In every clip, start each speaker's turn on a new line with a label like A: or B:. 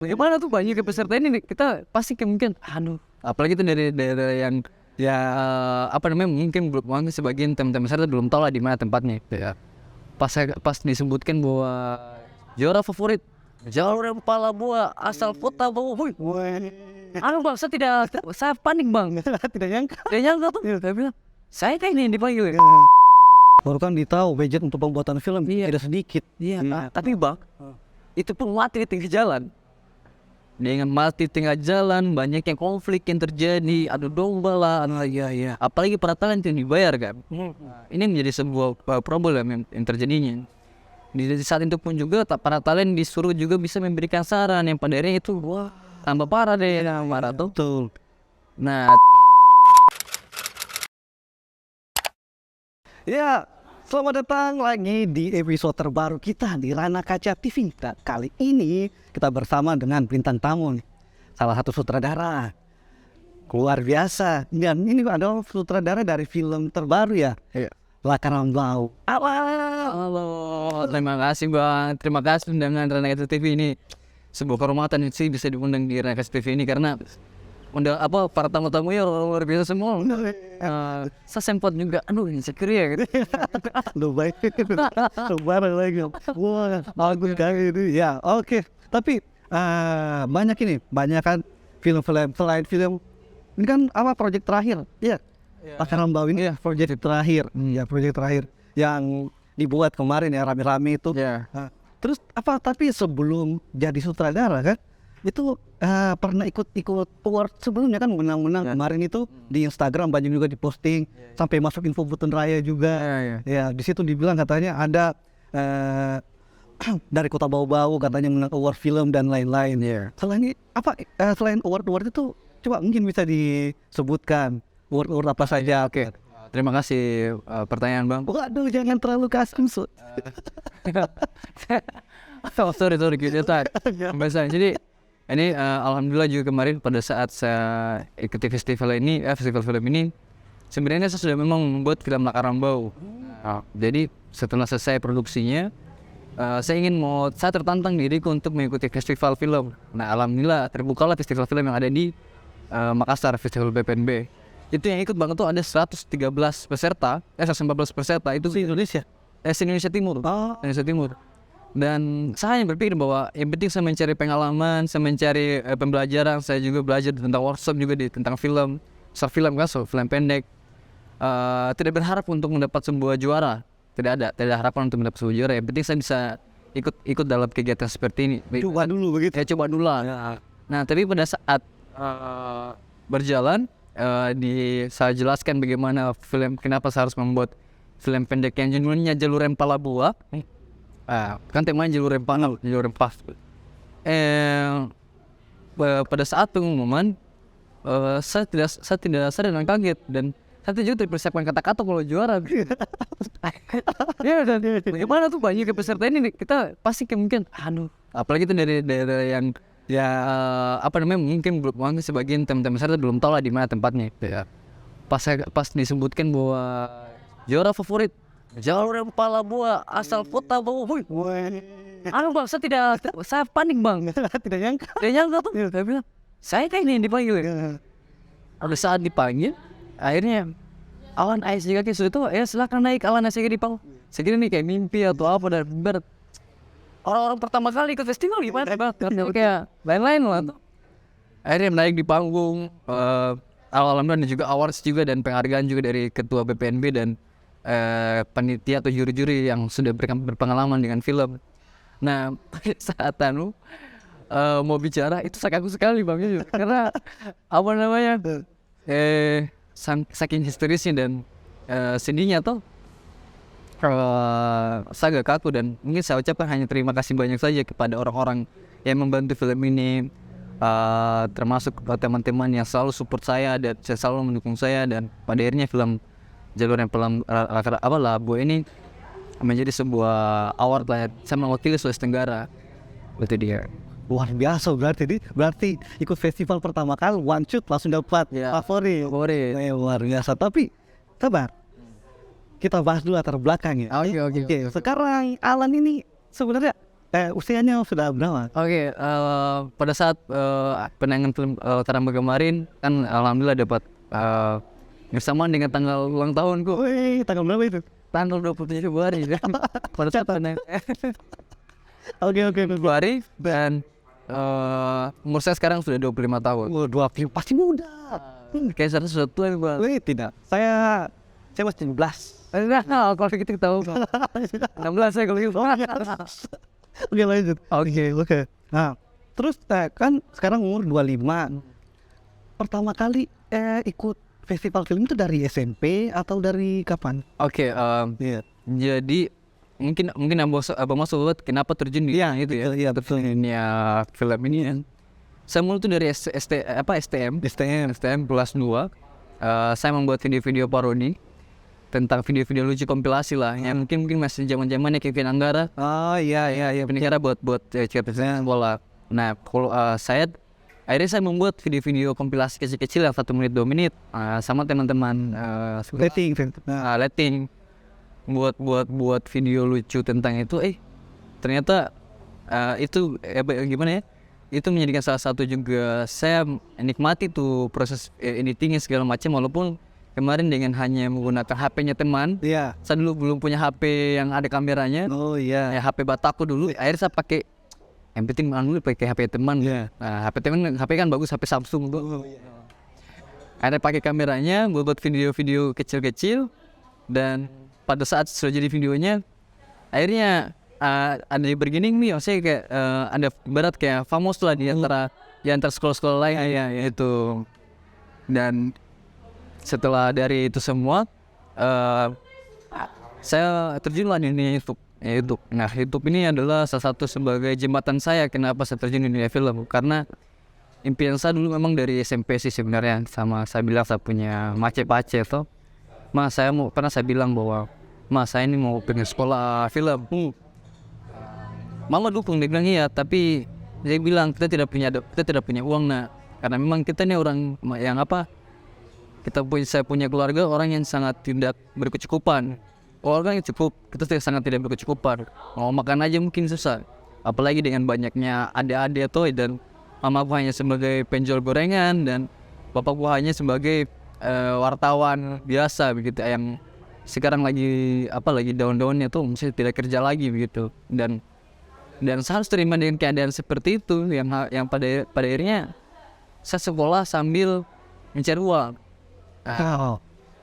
A: Bagaimana tuh banyak peserta ini nih, kita pasti mungkin apalagi itu dari daerah yang ya apa namanya, mungkin sebagian teman-teman peserta belum tahu lah di mana tempatnya ya. Pas disebutkan bahwa juara favorit Jalur Rempala Buah asal kota Bawoi. Bang, saya panik bang.
B: Tidak nyangka.
A: Dia nyangka tuh. Saya bilang, saya kayak ini yang dipanggil.
B: Baru kan ditahu budget untuk pembuatan film tidak sedikit.
A: Iya. Tapi bang, itu pun mati di tengah jalan. Dengan mati di tengah jalan, banyak yang konflik yang terjadi, adu domba lah. Iya. Apalagi para talent yang dibayar kan. Ini menjadi sebuah problem yang terjadinya. Di saat itu pun juga para talent disuruh juga bisa memberikan saran yang pada akhirnya itu tambah parah deh, marah tuh.
B: Betul.
A: Nah,
B: Ya, selamat datang lagi di episode terbaru kita di Rana Kaca TV. Dan kali ini kita bersama dengan bintang tamu nih, salah satu sutradara luar biasa. Dan ini adalah sutradara dari film terbaru ya, Lakaran Blau.
A: halo, terima kasih bang, terima kasih undangan Rana Kaca TV ini. Sebuah kehormatan sih bisa diundang di Rana Kaca TV ini karena para tamu-tamunya luar biasa semua. Saya sempat juga, insecure ya gitu.
B: Lu baik, bareng lagi. Wah, bagus kali ini. Ya, oke. Tapi banyak kan film-film selain film. Ini kan apa proyek terakhir? Iya. Lakaran Bau ini proyek terakhir. Ya, proyek terakhir yang dibuat kemarin ya rame-rame itu. Terus apa? Tapi sebelum jadi sutradara kan, itu pernah ikut award sebelumnya kan, menang kemarin itu di Instagram banyak juga diposting, sampai masuk Info Button Raya juga. Ya di situ dibilang katanya ada dari Kota Bau-Bau katanya menang award film dan lain-lain. Selain apa selain award itu coba mungkin bisa disebutkan award apa saja. Oke.
A: Terima kasih pertanyaan bang.
B: Waduh, jangan terlalu kasar.
A: Sorry gitu bahasa. Jadi ini alhamdulillah juga kemarin pada saat saya ikuti festival film ini, sebenarnya saya sudah memang membuat film Lakaran Bau. Jadi setelah selesai produksinya, saya tertantang diriku untuk mengikuti festival film. Nah alhamdulillah terbukalah festival film yang ada di Makassar, Festival BPNB. Itu yang ikut bang, itu ada 114 peserta, 114 peserta itu
B: Indonesia.
A: Indonesia Timur. Indonesia Timur. Dan saya berpikir bahwa yang penting saya mencari pengalaman, saya mencari pembelajaran, saya juga belajar tentang workshop juga tentang film, short film kan, film pendek. Tidak berharap untuk mendapat sebuah juara, tidak harapan untuk mendapat sebuah juara. Yang penting saya bisa ikut dalam kegiatan seperti ini.
B: Coba dulu begitu.
A: Ya coba dulu lah. Nah tapi pada saat berjalan, saya jelaskan bagaimana kenapa saya harus membuat film pendek yang judulnya Jalur Rempala Buah. Kan temanya jalur rempah. Pada saat pengumuman, saya tidak sadar dan kaget, dan saya juga dipersiapkan kata-kata kalau juara. Ya, dan bagaimana tuh banyak peserta ini nih, kita pasti mungkin apalagi itu dari daerah yang ya apa namanya, mungkin sebagian teman-teman peserta belum tahu lah di mana tempatnya ya. Pas disebutkan bahwa juara favorit Jalur Rempala Buah asal kota Bawoi. Bang, saya panik bang.
B: Tidak nyangka.
A: Dia nyangka tuh. Saya bilang, saya kayak ini yang dipanggil. Pada saat dipanggil, akhirnya awan ASJK itu silakan naik awan ASJK di panggung. Segini nih kayak mimpi atau apa, dan orang-orang pertama kali ikut festival gimana bang? Kayak lain-lain lah tuh. Akhirnya naik di panggung, alhamdulillah, dan juga awards juga dan penghargaan juga dari ketua BPNB dan panitia atau juri-juri yang sudah berpengalaman dengan film. Nah pada saat mau bicara itu saya kaku sekali bang, karena apa namanya saking histerisnya dan sedihnya tuh, saya agak kaku, dan mungkin saya ucapkan hanya terima kasih banyak saja kepada orang-orang yang membantu film ini, termasuk teman-teman yang selalu support saya dan selalu mendukung saya, dan pada akhirnya film Jalur Rempala Buah ini menjadi sebuah award lah. Saya mewakili Sulawesi Tenggara. Itu dia.
B: Luar biasa berarti ikut festival pertama kali one shoot langsung dapat favorit. Luar biasa. Tapi sabar, kita bahas dulu latar belakangnya.
A: Oke.
B: Sekarang Alan ini sebenarnya Usianya sudah berapa?
A: Oke, pada saat penayangan film Taramba kemarin kan alhamdulillah dapat bersamaan dengan tanggal ulang tahunku,
B: Wih, tanggal berapa itu?
A: tanggal 27 Februari. Pada saat penayangan
B: Oke.
A: Februari dan umur saya sekarang sudah 25 tahun.
B: 20 pasti muda.
A: Kayak saya sudah tua Bang.
B: Wih, tidak. Saya masih 17.
A: Nah, kalau gitu tahu. 16 saya kalau gitu.
B: Oke, lanjut. Oke. Nah, terus kan sekarang umur 25. Pertama kali ikut festival film itu dari SMP atau dari kapan?
A: Oke,
B: Iya.
A: jadi mungkin abang maksud kenapa terjun di itu ya?
B: Iya, betul.
A: Dunia film ini kan. Saya mulai tuh dari STM kelas 2. Saya membuat video-video parodi tentang video-video lucu kompilasi lah, yang mungkin masih zaman-zamannya Kevin Anggara.
B: Oh iya.
A: Penjara buat cerita bola. Nah, kalau akhirnya saya membuat video-video kompilasi kecil-kecil yang 1 menit 2 menit sama teman-teman
B: Rating.
A: letting buat video lucu tentang itu. Ternyata itu gimana ya? Itu menjadikan salah satu juga saya nikmati tuh proses editingnya segala macam, walaupun kemarin dengan hanya menggunakan HP-nya teman.
B: Iya.
A: Saya dulu belum punya HP yang ada kameranya.
B: Oh iya.
A: Ya HP bataku dulu. Akhirnya saya pakai yang penting dulu pakai HP teman.
B: Iya.
A: Nah, HP kan bagus, HP Samsung tuh.
B: Oh iya.
A: Ada pakai kameranya buat video-video kecil-kecil, dan pada saat sudah jadi videonya akhirnya ada yang bergening nih, maksudnya kayak ada berat kayak famous lah di antara scroll lain ya itu. Dan setelah dari itu semua saya terjunlah di dunia YouTube. Nah, YouTube ini adalah salah satu sebagai jembatan saya kenapa saya terjun di dunia film, karena impian saya dulu memang dari SMP sih sebenarnya. Sama saya bilang saya punya mace-pace tuh. Mas, pernah saya bilang bahwa Mas, saya ini mau pengen sekolah film. Mama dukung, dia bilang iya, tapi dia bilang kita tidak punya uang, nah, karena memang kita ini orang yang saya punya keluarga orang yang sangat tidak berkecukupan. Orang yang cukup, kita sangat tidak berkecukupan. Mau makan aja mungkin susah, apalagi dengan banyaknya adik-adik tuh, dan mamaku hanya sebagai penjual gorengan dan bapakku hanya sebagai wartawan biasa begitu, yang sekarang lagi daun-daunnya tuh mesti tidak kerja lagi begitu. Dan saya harus terima dengan keadaan seperti itu yang pada akhirnya saya sekolah sambil mencari uang.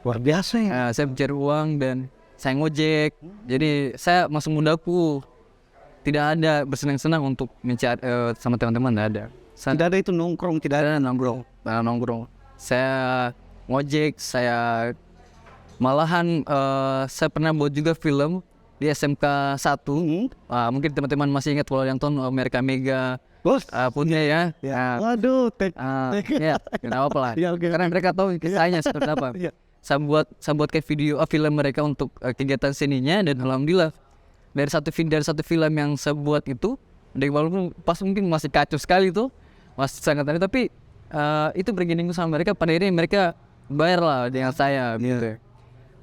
B: Luar biasa ya.
A: Saya mencari uang dan saya ngojek. Jadi saya masuk mudaku tidak ada bersenang-senang untuk mencari sama teman-teman, tidak ada.
B: Tidak ada itu nongkrong, tidak ada
A: nongkrong. Saya ngojek, saya malahan saya pernah buat juga film di SMK 1. Mungkin teman-teman masih ingat kalau yang tahun Amerika Mega
B: Bos
A: punya ya.
B: Waduh,
A: Ya, kenapa lah?
B: Ya, oke.
A: Karena mereka tahu kisahnya seperti apa.
B: Iya.
A: Saya buat kayak film mereka untuk kegiatan seninya, dan alhamdulillah dari satu film yang saya buat itu, dari walaupun pas mungkin masih kacau sekali tuh, masih sangat aneh, tapi itu berganding sama mereka, pada akhirnya mereka bayar lah dengan saya gitu.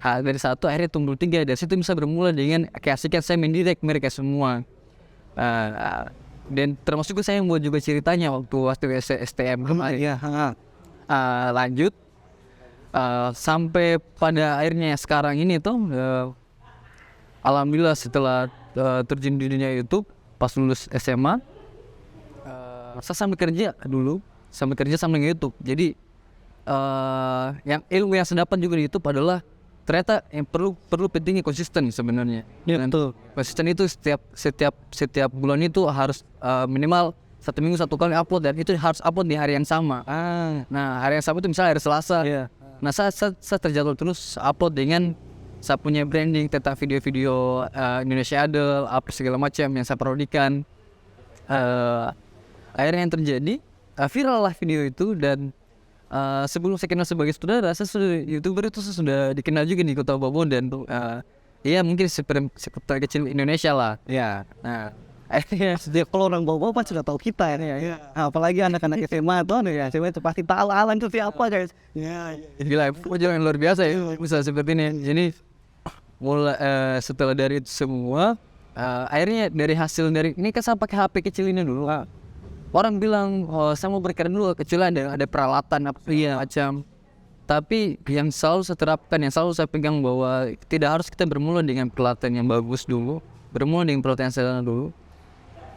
A: Dari 1 akhirnya tumbuh 3, dari situ bisa bermula dengan keasikan saya mendirect mereka semua. Dan termasuk saya yang buat juga ceritanya waktu STM kemarin.
B: Iya.
A: Lanjut sampai pada akhirnya sekarang ini tuh alhamdulillah setelah terjun di dunia YouTube pas lulus SMA, saya sambil kerja sambil YouTube. Jadi yang ilmu yang saya dapat juga di YouTube adalah ternyata yang perlu pentingnya konsisten sebenarnya.
B: Iya, betul.
A: Konsisten itu setiap bulan itu harus minimal 1 minggu 1 kali upload, dan itu harus upload di hari yang sama. Nah, hari yang sama itu misalnya hari Selasa.
B: Iya.
A: Nah, saya terjadwal terus upload dengan saya punya branding tentang video-video Indonesia Idol, apa segala macam yang saya parodikan. Akhirnya yang terjadi viral lah video itu, dan sebelum saya kenal sebagai saudara, saya sudah YouTuber itu sudah dikenal juga di Kota Babon, dan ya mungkin seperti kecil Indonesia lah.
B: Ya.
A: Nah, akhirnya
B: Setiap kalau orang bawa sudah tahu kita ya. Apalagi anak-anak SMA tuh ya, SMA itu pasti tahu Alan itu siapa guys. Ya.
A: gila, yang luar biasa ya, bisa seperti ini. Jadi mulai setelah dari itu semua, akhirnya dari hasil dari ini kan saya pakai HP kecil ini dulu. Orang bilang, oh, saya mau berkarya dulu, kecuali ada peralatan apa macam. Tapi yang selalu saya terapkan, yang selalu saya pegang bahwa tidak harus kita bermula dengan peralatan yang bagus dulu, bermula dengan peralatan yang sederhana dulu.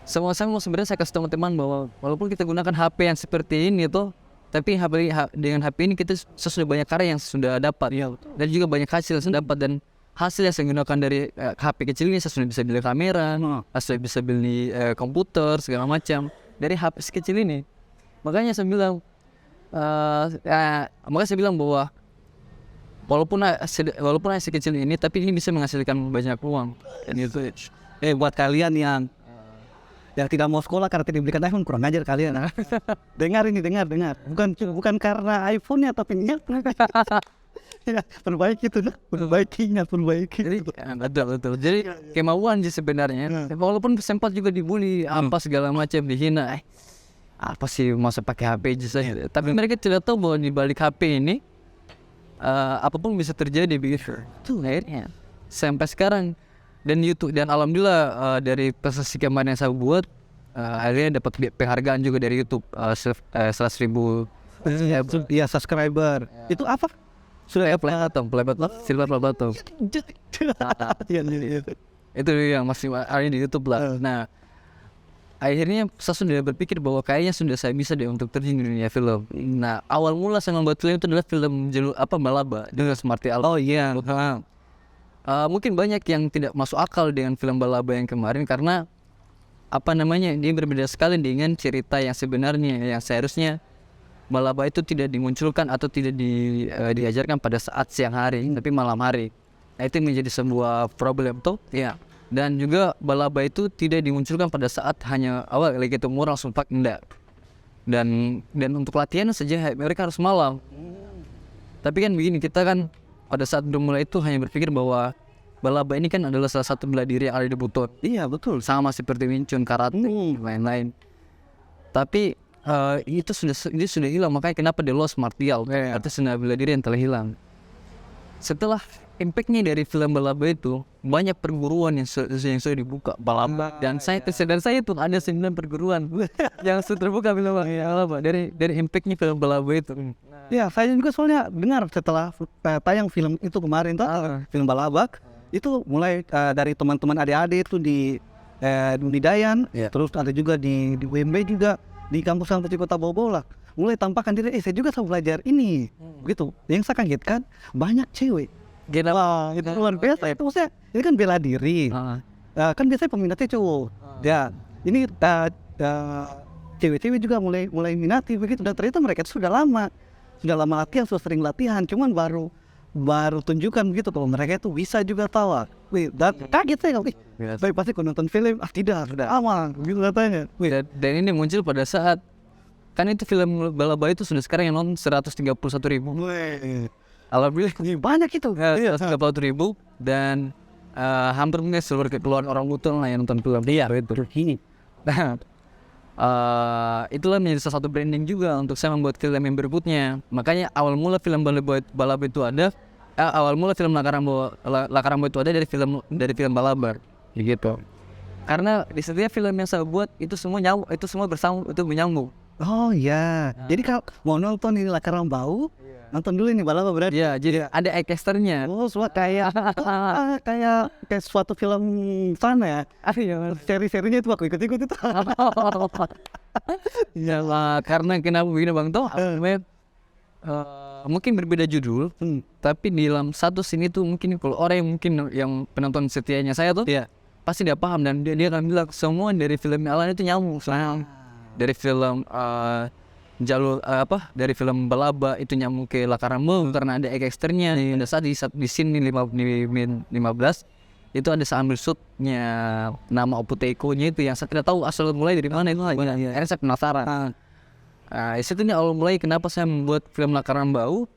A: Semua saya mau sebenarnya saya kasih teman-teman bahwa walaupun kita gunakan HP yang seperti ini tuh, tapi dengan HP ini kita sudah banyak karya yang sudah dapat, dan juga banyak hasil yang sudah dapat, dan hasil yang saya gunakan dari HP kecil ini saya sudah bisa beli kamera, saya sudah bisa beli komputer segala macam dari HP sekecil ini. Makanya saya bilang, makanya saya bilang bahwa walaupun sekecil ini, tapi ini bisa menghasilkan banyak uang. Dan itu
B: buat kalian yang tidak mau sekolah karena tidak dibelikan iPhone, kurang ajar kalian. Dengar. Bukan karena iPhone-nya, tapi niat. Ya, perbaiki.
A: Jadi betul. Jadi kemauan sih sebenarnya. Walaupun sempat juga dibully, apa segala macam, dihina. Apa sih masa pakai HP aja saya. Tapi mereka tidak tahu bahwa di balik HP ini apapun bisa terjadi begitu. Tuh akhirnya sampai sekarang. Dan YouTube, dan alhamdulillah dari prestasi kemarin yang saya buat akhirnya dapat penghargaan juga dari YouTube 100.000
B: subscriber. Itu apa?
A: Sudah platinum, silver platinum. Itu yang masih ada di YouTube lah. Nah, akhirnya saya sudah berpikir bahwa kayaknya sudah saya bisa deh untuk terjun di dunia film. Nah, awal mula saya membuat film itu adalah film Balaba dengan Smarty Alba.
B: Oh iya.
A: Mungkin banyak yang tidak masuk akal dengan film Balaba yang kemarin karena dia berbeda sekali dengan cerita yang sebenarnya, yang seharusnya Balaba itu tidak dimunculkan atau tidak diajarkan pada saat siang hari, tapi malam hari. Nah, itu menjadi sebuah problem tuh. Ya. Dan juga Balaba itu tidak dimunculkan pada saat hanya awal lagi ketemu langsung pak enggak. Dan untuk latihan saja mereka harus malam. Tapi kan begini, kita kan pada saat bermula itu hanya berpikir bahwa Balaba ini kan adalah salah satu bela diri yang ada di Buton.
B: Iya betul.
A: Sama seperti Wing Chun, karate, lain-lain. Tapi itu sudah hilang, makanya kenapa The Lost Martial, artinya sudah bela diri yang telah hilang. Setelah impactnya dari film Balaba itu, banyak perguruan yang sudah dibuka Balaba, dan saya itu ada 9 perguruan yang sudah terbuka film Balaba dari impactnya film Balaba itu.
B: Ya, saya juga soalnya dengar setelah tayang film itu kemarin film Balaba itu mulai dari teman-teman adik-adik itu di Dayan, terus ada juga di WMB juga di kampus Santri Kota Bau lah. Mulai tampakkan diri, saya juga sama belajar ini, begitu. Yang saya kagetkan banyak cewek. Wah, itu luar biasa. Itu maksudnya ini kan bela diri. Kan biasanya peminatnya cowok. Ya, ini cewek-cewek juga mulai minati begitu. Dan ternyata mereka itu sudah lama latihan, sudah sering latihan. Cuman baru tunjukkan begitu kalau mereka itu bisa juga tawa. Dan kaget saya kalau tapi pasti kalau nonton film tidak sudah aman gitu katanya.
A: Dan ini muncul pada saat kan itu film Balaba itu sudah sekarang yang nonton 131.000. Alhamdulillah
B: banyak itu.
A: 131.000 dan hampir mungkin seluruh kekeluargaan orang Buton lah yang nonton film dia itu. Nah, itulah menjadi salah satu branding juga untuk saya membuat film yang berikutnya. Makanya awal mula film Balaba itu ada, awal mula film Lakarambo itu ada dari film Balaba, gitu. Karena di setiap film yang saya buat itu semua menyambung.
B: Oh iya. Jadi kalau mau nonton ini Lakarambo, nonton dulu ini Balaba berarti.
A: Ya, jadi ada externya.
B: Oh, kayak suatu film sana ya. Seri-serinya itu aku ikut-ikut itu.
A: Ya lah, karena kenapa begini Bang Toh? Mungkin berbeda judul, tapi di dalam satu scene itu mungkin kalau orang yang penonton setianya saya tuh, pasti dia paham dan dia akan bilang semua dari film Alan itu nyambung. Dari film dari film Balaba itu nyambung ke Lakarambo karena ada eksternya. Pada saat di scene 15 itu ada saya ambil shootnya nama Oputeko-nya itu yang saya tidak tahu asal mulai dari mana itu. Akhirnya saya penasaran. Itu nih awal mulai kenapa saya membuat film Lakarambo.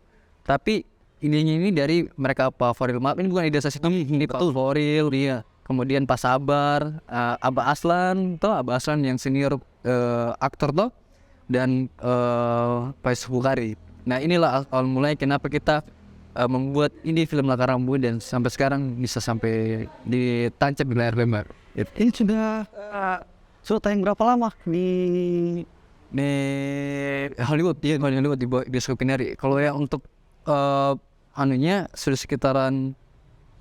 A: Tapi ini dari mereka Pak Foril, maaf ini bukan ide saya sendiri, ini Pak Foril, kemudian Pak Sabar, Abah Aslan yang senior aktor tuh, dan Pak Sukari. Nah inilah awal mulai kenapa kita membuat ini film Lakarambo dan sampai sekarang bisa sampai ditancap di layar lebar.
B: Ini sudah tayang berapa lama di
A: Di Hollywood, iya di Hollywood di bioskop Kinari. Kalau ya untuk anunya sudah sekitaran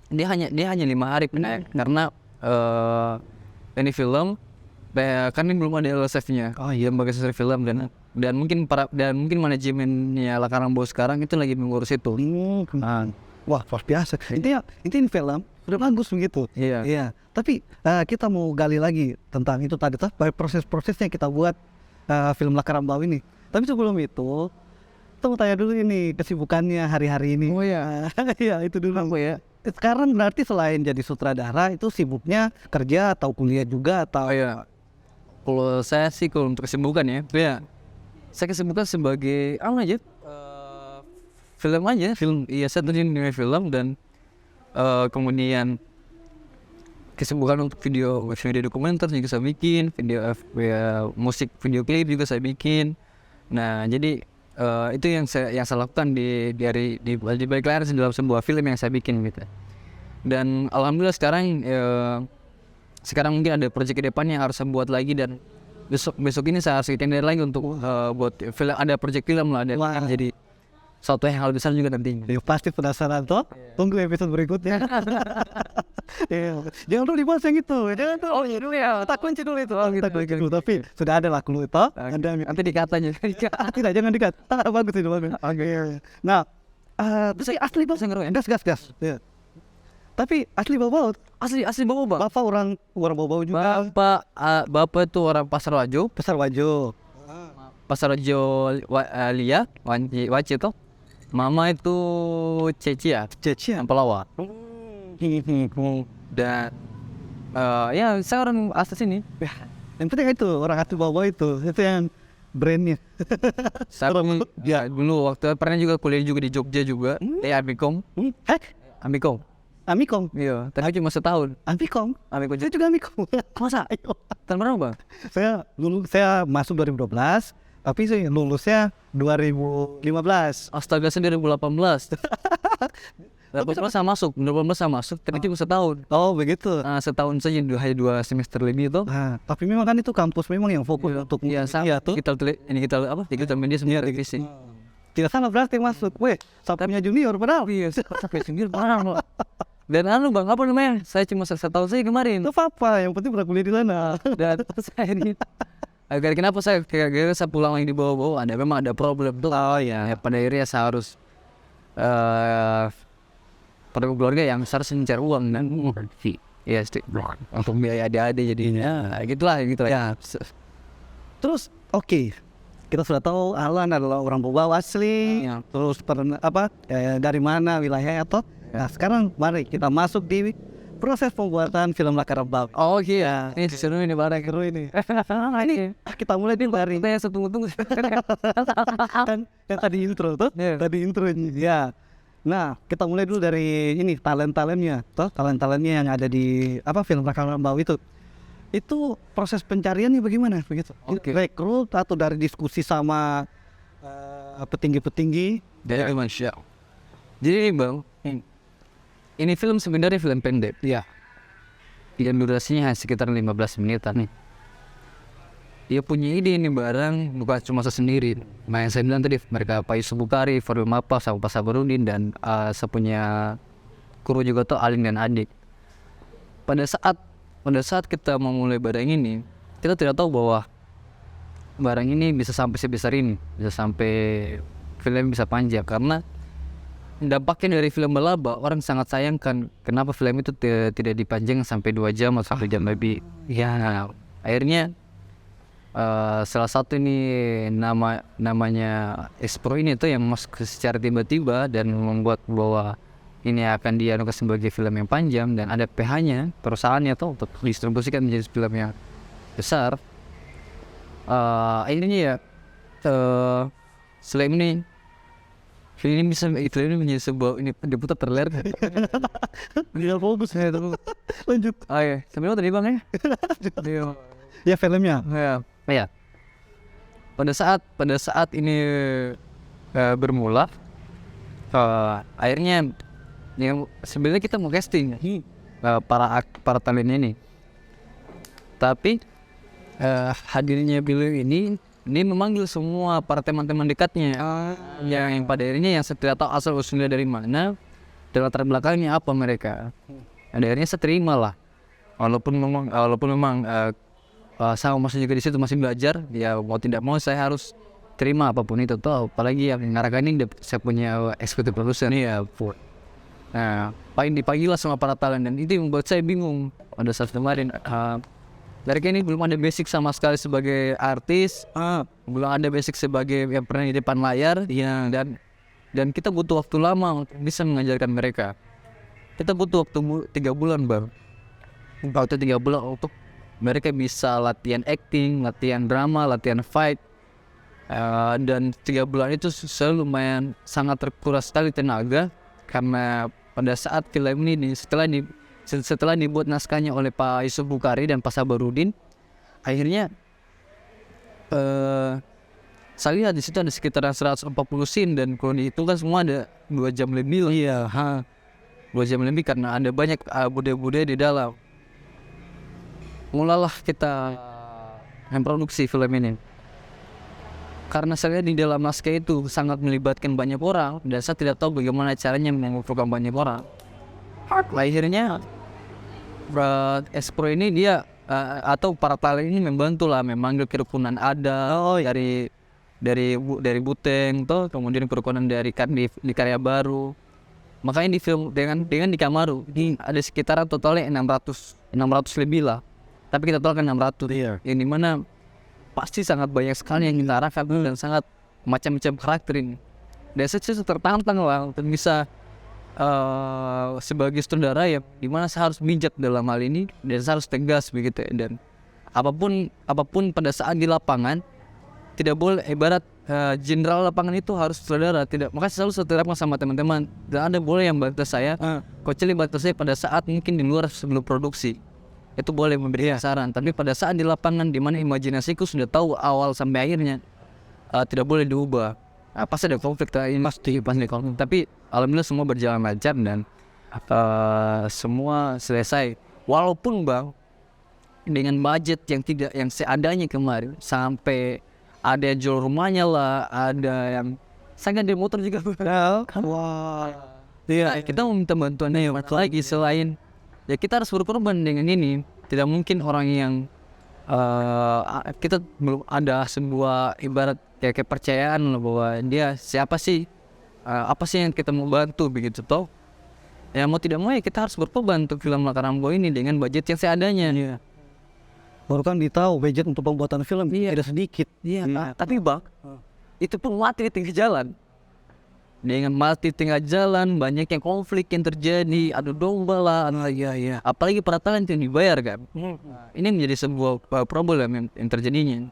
A: dia hanya 5 hari penayang karena ini film kan ini belum ada LSF-nya.
B: Oh iya,
A: Lembaga Sensor Film dan mungkin manajemennya Lakarang Bau sekarang itu lagi mengurus itu.
B: Wah, luar biasa. Intinya film udah bagus begitu.
A: Iya.
B: Iya. Tapi kita mau gali lagi tentang itu tadi tuh, proses-prosesnya kita buat film Lakarang Bau ini. Tapi sebelum itu, kita mau tanya dulu ini kesibukannya hari-hari ini.
A: Oh iya.
B: Iya, itu dulu.
A: Apa ya?
B: Sekarang berarti selain jadi sutradara itu sibuknya kerja atau kuliah juga atau
A: Oh iya. Kalau saya sih kalau untuk kesibukan ya, saya kesibukan sebagai apa aja? Film aja, iya saya terjun di film dan kemudian kesibukan untuk video dokumenter juga saya bikin, musik video klip juga saya bikin. Nah jadi itu yang saya lakukan di balik layar dalam sebuah film yang saya bikin gitu. Dan alhamdulillah sekarang mungkin ada proyek ke depannya yang harus saya buat lagi dan besok ini saya harus tender lagi untuk buat film, ada proyek film lah,
B: Wah.
A: jadi suatu yang hal besar juga nantinya.
B: ya, pasti penasaran toh. Tunggu episode berikutnya. Iya. Jangan dulu dibahas yang itu. Jangan dulu.
A: Oh iya dulu ya.
B: Kita kunci dulu itu.
A: Gitu.
B: Kita kunci dulu. Tapi sudah ada lah clue itu. Ada.
A: Nanti dikatanya.
B: Tidak, jangan dikat. Bagus itu, bagus. Oke. Nah, tapi asli bau. Gas. Ya. Tapi asli bau.
A: Asli bau bang.
B: Bapak orang bau juga.
A: Bapak itu orang Pasar Wajo.
B: Pasar Wajo.
A: Pasar Wajo Lia, Waci itu. Mama itu Ceci ya,
B: Ceci.
A: Pelawak. Dan ya saya orang asli sini.
B: Yang penting itu orang asli bau itu yang brandnya.
A: Saya ya dulu waktu pernah juga kuliah juga di Jogja juga, di Amikom. Amikom.
B: Amikom.
A: Iya, tapi cuma setahun.
B: Amikom.
A: Amikom.
B: Saya juga Amikom.
A: Masa? Tahun berapa bang?
B: Saya masuk 2012, tapi saya lulusnya 2015.
A: Astaga, saya 2018. 2018 saya masuk, tapi cuma setahun.
B: Oh begitu.
A: Setahun saja, hanya 2 semester lebih itu.
B: Nah, tapi memang kan itu kampus memang yang fokus untuk
A: Iya, sama.
B: tuh.
A: Digital media semua televisi.
B: Tidak salah berarti masuk. Weh, sapunya junior padahal.
A: Iya, sampai sendiri parah loh. Dan bang, apa namanya? Saya cuma setahun saja kemarin.
B: Itu apa? Yang penting pernah kuliah di sana.
A: Dan saya ini kenapa saya pulang lagi di bawah-bawah, memang ada problem tuh.
B: Oh iya.
A: Ya, pada akhirnya saya harus pada keluarga yang harus mencari uang dan ya untuk biaya adik-adik jadinya gitulah.
B: Ya. Terus oke. Kita sudah tahu Alan adalah orang Bau asli.
A: Ya.
B: Terus dari mana wilayahnya toh? Nah, sekarang mari kita masuk di proses pembuatan film Lakarang Bau.
A: Oh iya, ini seru ini barang
B: Seru ini. Ini kita mulai dari
A: saya tunggu
B: kan yang tadi intro tuh.
A: Yeah.
B: Tadi intronya. Ya. Nah, kita mulai dulu dari ini talent-talentnya yang ada di film Lakarang Bau itu. Itu proses pencariannya bagaimana begitu?
A: Oke.
B: Rekrut atau dari diskusi sama petinggi-petinggi?
A: dari manusia. Jadi bang, ini film sebenarnya film pendek.
B: Iya.
A: Yang durasinya sekitar 15 menitan nih. Dia punya ide ini barang bukan cuma saya sendiri. Nah yang saya bilang tadi, mereka Pak Yusuf Bukari, Fadul Mapa, sama Pak Sabarudin, dan saya punya kru juga tuh Alin dan Adik. Pada saat kita memulai barang ini, kita tidak tahu bahwa barang ini bisa sampai sebesar ini, bisa sampai film bisa panjang, karena dampaknya dari film Balaba, orang sangat sayangkan kenapa film itu tidak dipanjang sampai 2 jam atau 1 jam lebih. Ya, akhirnya salah satu ini namanya Espro ini tuh yang masuk secara tiba-tiba dan membuat bahwa ini akan dianukan sebagai film yang panjang dan ada PH-nya, perusahaannya tuh untuk distribusikan menjadi film yang besar. Akhirnya ya selain ini film ini menjadi sebuah ini diputar terler.
B: Tinggal fokus ya itu. Lanjut.
A: Oh iya, sambil tadi bang ya.
B: Ya filmnya.
A: Ya. Pada saat ini bermula, akhirnya yang sebenarnya kita mau casting para talent ini. Tapi hadirnya beliau ini memanggil semua para teman-teman dekatnya yang pada akhirnya yang saya tidak tahu asal usulnya dari mana dan latar belakangnya apa mereka. Dan akhirnya saya terima lah, walaupun memang saya masih juga di situ masih belajar, ya mau tidak mau saya harus terima apapun itu tuh, apalagi yang ngarahkan ini saya punya eksekutif produser ya. Nah, dipanggil lah sama para talent dan itu yang membuat saya bingung pada saat kemarin. Mereka ini belum ada basic sama sekali sebagai artis, belum ada basic sebagai yang pernah di depan layar, ya, dan kita butuh waktu lama untuk bisa mengajarkan mereka. Kita butuh waktu 3 bulan bang, waktu 3 bulan untuk mereka bisa latihan acting, latihan drama, latihan fight, dan 3 bulan itu selalu lumayan sangat terkuras sekali tenaga karena pada saat film ini setelah dibuat naskahnya oleh Pak Yusuf Bukhari dan Pak Sabarudin, akhirnya saya lihat di situ ada sekitar 140 scene dan kalau dihitung kan semua ada 2 jam lebih lah. Iya, 2 jam lebih karena ada banyak budaya-budaya di dalam. Mulalah kita memproduksi film ini. Karena saya lihat di dalam naskah itu sangat melibatkan banyak orang dan saya tidak tahu bagaimana caranya mengumpulkan banyak orang. Akhirnya Espro ini dia atau para talent ini membantu lah, memanggil kerukunan ada dari Buteng toh, kemudian kerukunan dari di Karya Baru. Makanya di film dengan di Kamaru ini ada sekitaran totalnya 600 lebih lah. Tapi kita totalkan 600 yang dimana pasti sangat banyak sekali yang kita arahkan dan sangat macam-macam karakter ini. Dan saya tertantang lah untuk bisa sebagai sutradara ya, dimana saya harus bijak dalam hal ini dan saya harus tegas begitu ya. Dan apapun pada saat di lapangan tidak boleh ibarat jenderal lapangan itu harus sutradara, tidak. Makanya selalu saya terapkan sama teman-teman, dan ada boleh yang bantu saya, kecuali bantu saya pada saat mungkin di luar sebelum produksi itu boleh memberi saran, tapi pada saat di lapangan di mana imajinasiku sudah tahu awal sampai akhirnya tidak boleh diubah. Pasti ada konflik ini, pasti konflik. Tapi alhamdulillah semua berjalan lancar dan semua selesai. Walaupun bang dengan budget yang seadanya kemarin, sampai ada yang jual rumahnya lah, ada yang sangat di motor juga. Wah, iya. Kita meminta bantuannya lagi selain ya kita harus berkorban dengan ini. Tidak mungkin orang yang kita belum ada sebuah ibarat kayak kepercayaan loh bahwa dia siapa sih, apa sih yang kita mau bantu begitu toh. Ya mau tidak mau ya kita harus berkorban untuk film Laskar Rambo ini dengan budget yang seadanya. Iya.
B: Baru kan ditahu budget untuk pembuatan film tidak sedikit.
A: Iya. Tapi bang, itu pun mati di tengah jalan. Dengan mati tengah jalan banyak yang konflik yang terjadi, adu domba lah. Iya. Apalagi para talent yang dibayar kan. Ini menjadi sebuah problem yang terjadinya.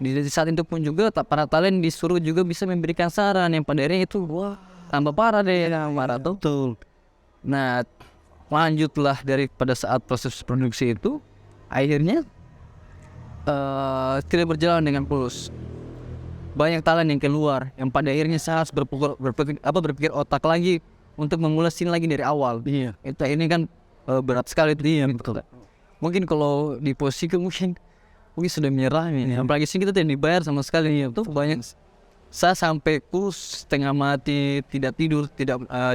A: Di saat itu pun juga para talent disuruh juga bisa memberikan saran yang pada akhirnya itu tambah parah deh, marah tuh.
B: Betul.
A: Nah, lanjutlah pada saat proses produksi itu, akhirnya tidak berjalan dengan mulus. Banyak talent yang keluar, yang pada akhirnya saya harus berpikir otak lagi untuk memulai scene lagi dari awal.
B: Iya.
A: Itu ini kan berat sekali itu. Iya, betul. Mungkin kalau di posisi mungkin sudah menyerah nih. Apalagi sini kita tidak dibayar sama sekali. Itu banyak. Saya sampai kurus setengah mati, tidak tidur,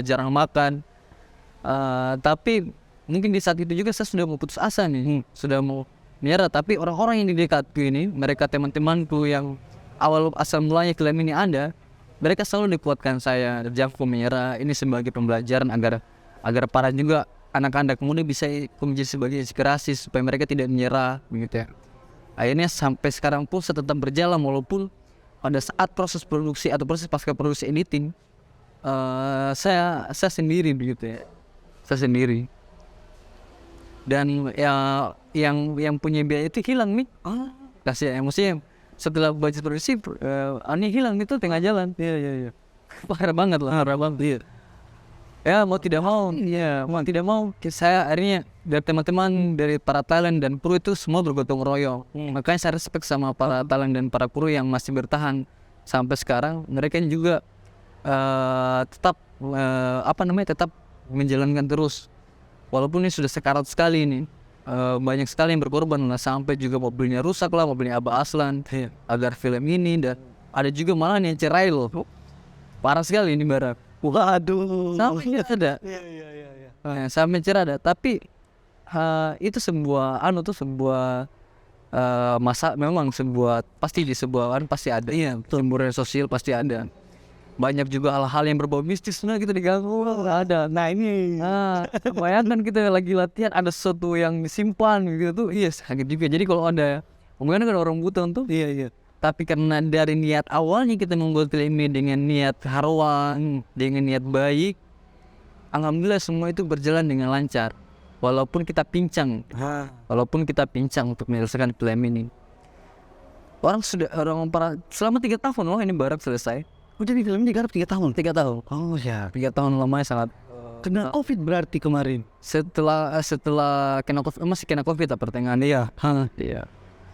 A: jarang makan. Tapi mungkin di saat itu juga saya sudah mau putus asa nih, sudah mau menyerah. Tapi orang-orang yang di dekatku ini, mereka teman-temanku yang awal asal mulanya film ini ada, mereka selalu dikuatkan saya, jangan menyerah. Ini sebagai pembelajaran agar para juga anak-anak muda bisa menjadi sebagai inspirasi supaya mereka tidak menyerah, begitu ya. Akhirnya sampai sekarang pun saya tetap berjalan walaupun pada saat proses produksi atau proses pasca produksi editing, saya sendiri begitu ya, saya sendiri. Dan ya yang punya biaya itu hilang nih, kasih emosinya. Setelah budget produksi, ini hilang itu tengah jalan. Iya. Parah banget lah, parah banget. Iya. Ya mau tidak mau, saya akhirnya dari teman-teman, dari para talent dan kru itu semua bergotong royong. Makanya saya respect sama para talent dan para kru yang masih bertahan sampai sekarang. Mereka juga tetap tetap menjalankan terus. Walaupun ini sudah sekarat sekali ini. banyak sekali yang berkorban lah, sampai juga mobilnya rusak lah, mobilnya Abah Aslan agar film ini, dan ada juga malah yang cerai loh. Parah sekali ini Barak.
B: Waduh.
A: Sampai ada. Sampai cerai ada. Tapi itu sebuah sebuah memang sebuah pasti di sebuah pasti ada. Iya, cemburuan sosial pasti ada. Banyak juga hal-hal yang berbau mistis kita diganggu ada.
B: Nah ini
A: Bayangkan kita lagi latihan ada sesuatu yang disimpan gitu tuh, iya sakit juga. Jadi kalau ada mungkin kan orang buta tuh,
B: iya.
A: tapi karena dari niat awalnya kita membuat film ini dengan niat haruan, dengan niat baik, alhamdulillah semua itu berjalan dengan lancar. Walaupun kita pincang untuk menyelesaikan film ini. Selama 3 tahun loh ini Barak selesai.
B: Oh jadi film ini digarap 3 tahun?
A: 3 tahun.
B: Oh ya.
A: 3 tahun lamanya sangat.
B: Kena COVID berarti kemarin?
A: Setelah kena COVID, masih kena COVID pertengahan dia. Iya.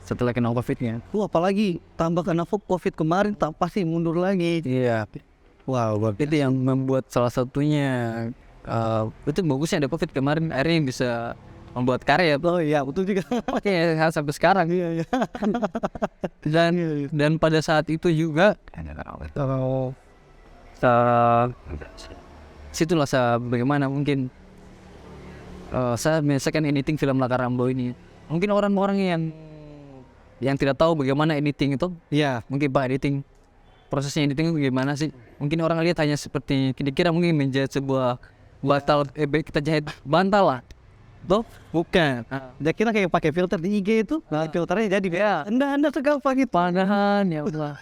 A: Setelah kena COVID-nya.
B: Apalagi tambah kena COVID kemarin, pasti mundur lagi.
A: Iya.
B: Wow.
A: Itu yang membuat salah satunya itu bagusnya ada COVID kemarin, akhirnya bisa membuat karya.
B: Oh iya, betul juga.
A: Oke, sampai sekarang.
B: Iya.
A: Dan pada saat itu juga situlah bagaimana mungkin saya menyelesaikan editing film Laskar Rambo ini. Mungkin orang-orang yang tidak tahu bagaimana editing itu,
B: Iya.
A: mungkin Pak editing, prosesnya editing bagaimana sih? Mungkin orang lihat hanya seperti kira-kira mungkin menjahit sebuah bantal, kita jahit bantal lah. Tuh, bukan.
B: Dia kira kayak pakai filter di IG itu, filternya jadi
A: Ya.
B: Anda segampang itu.
A: Panahan ya Allah,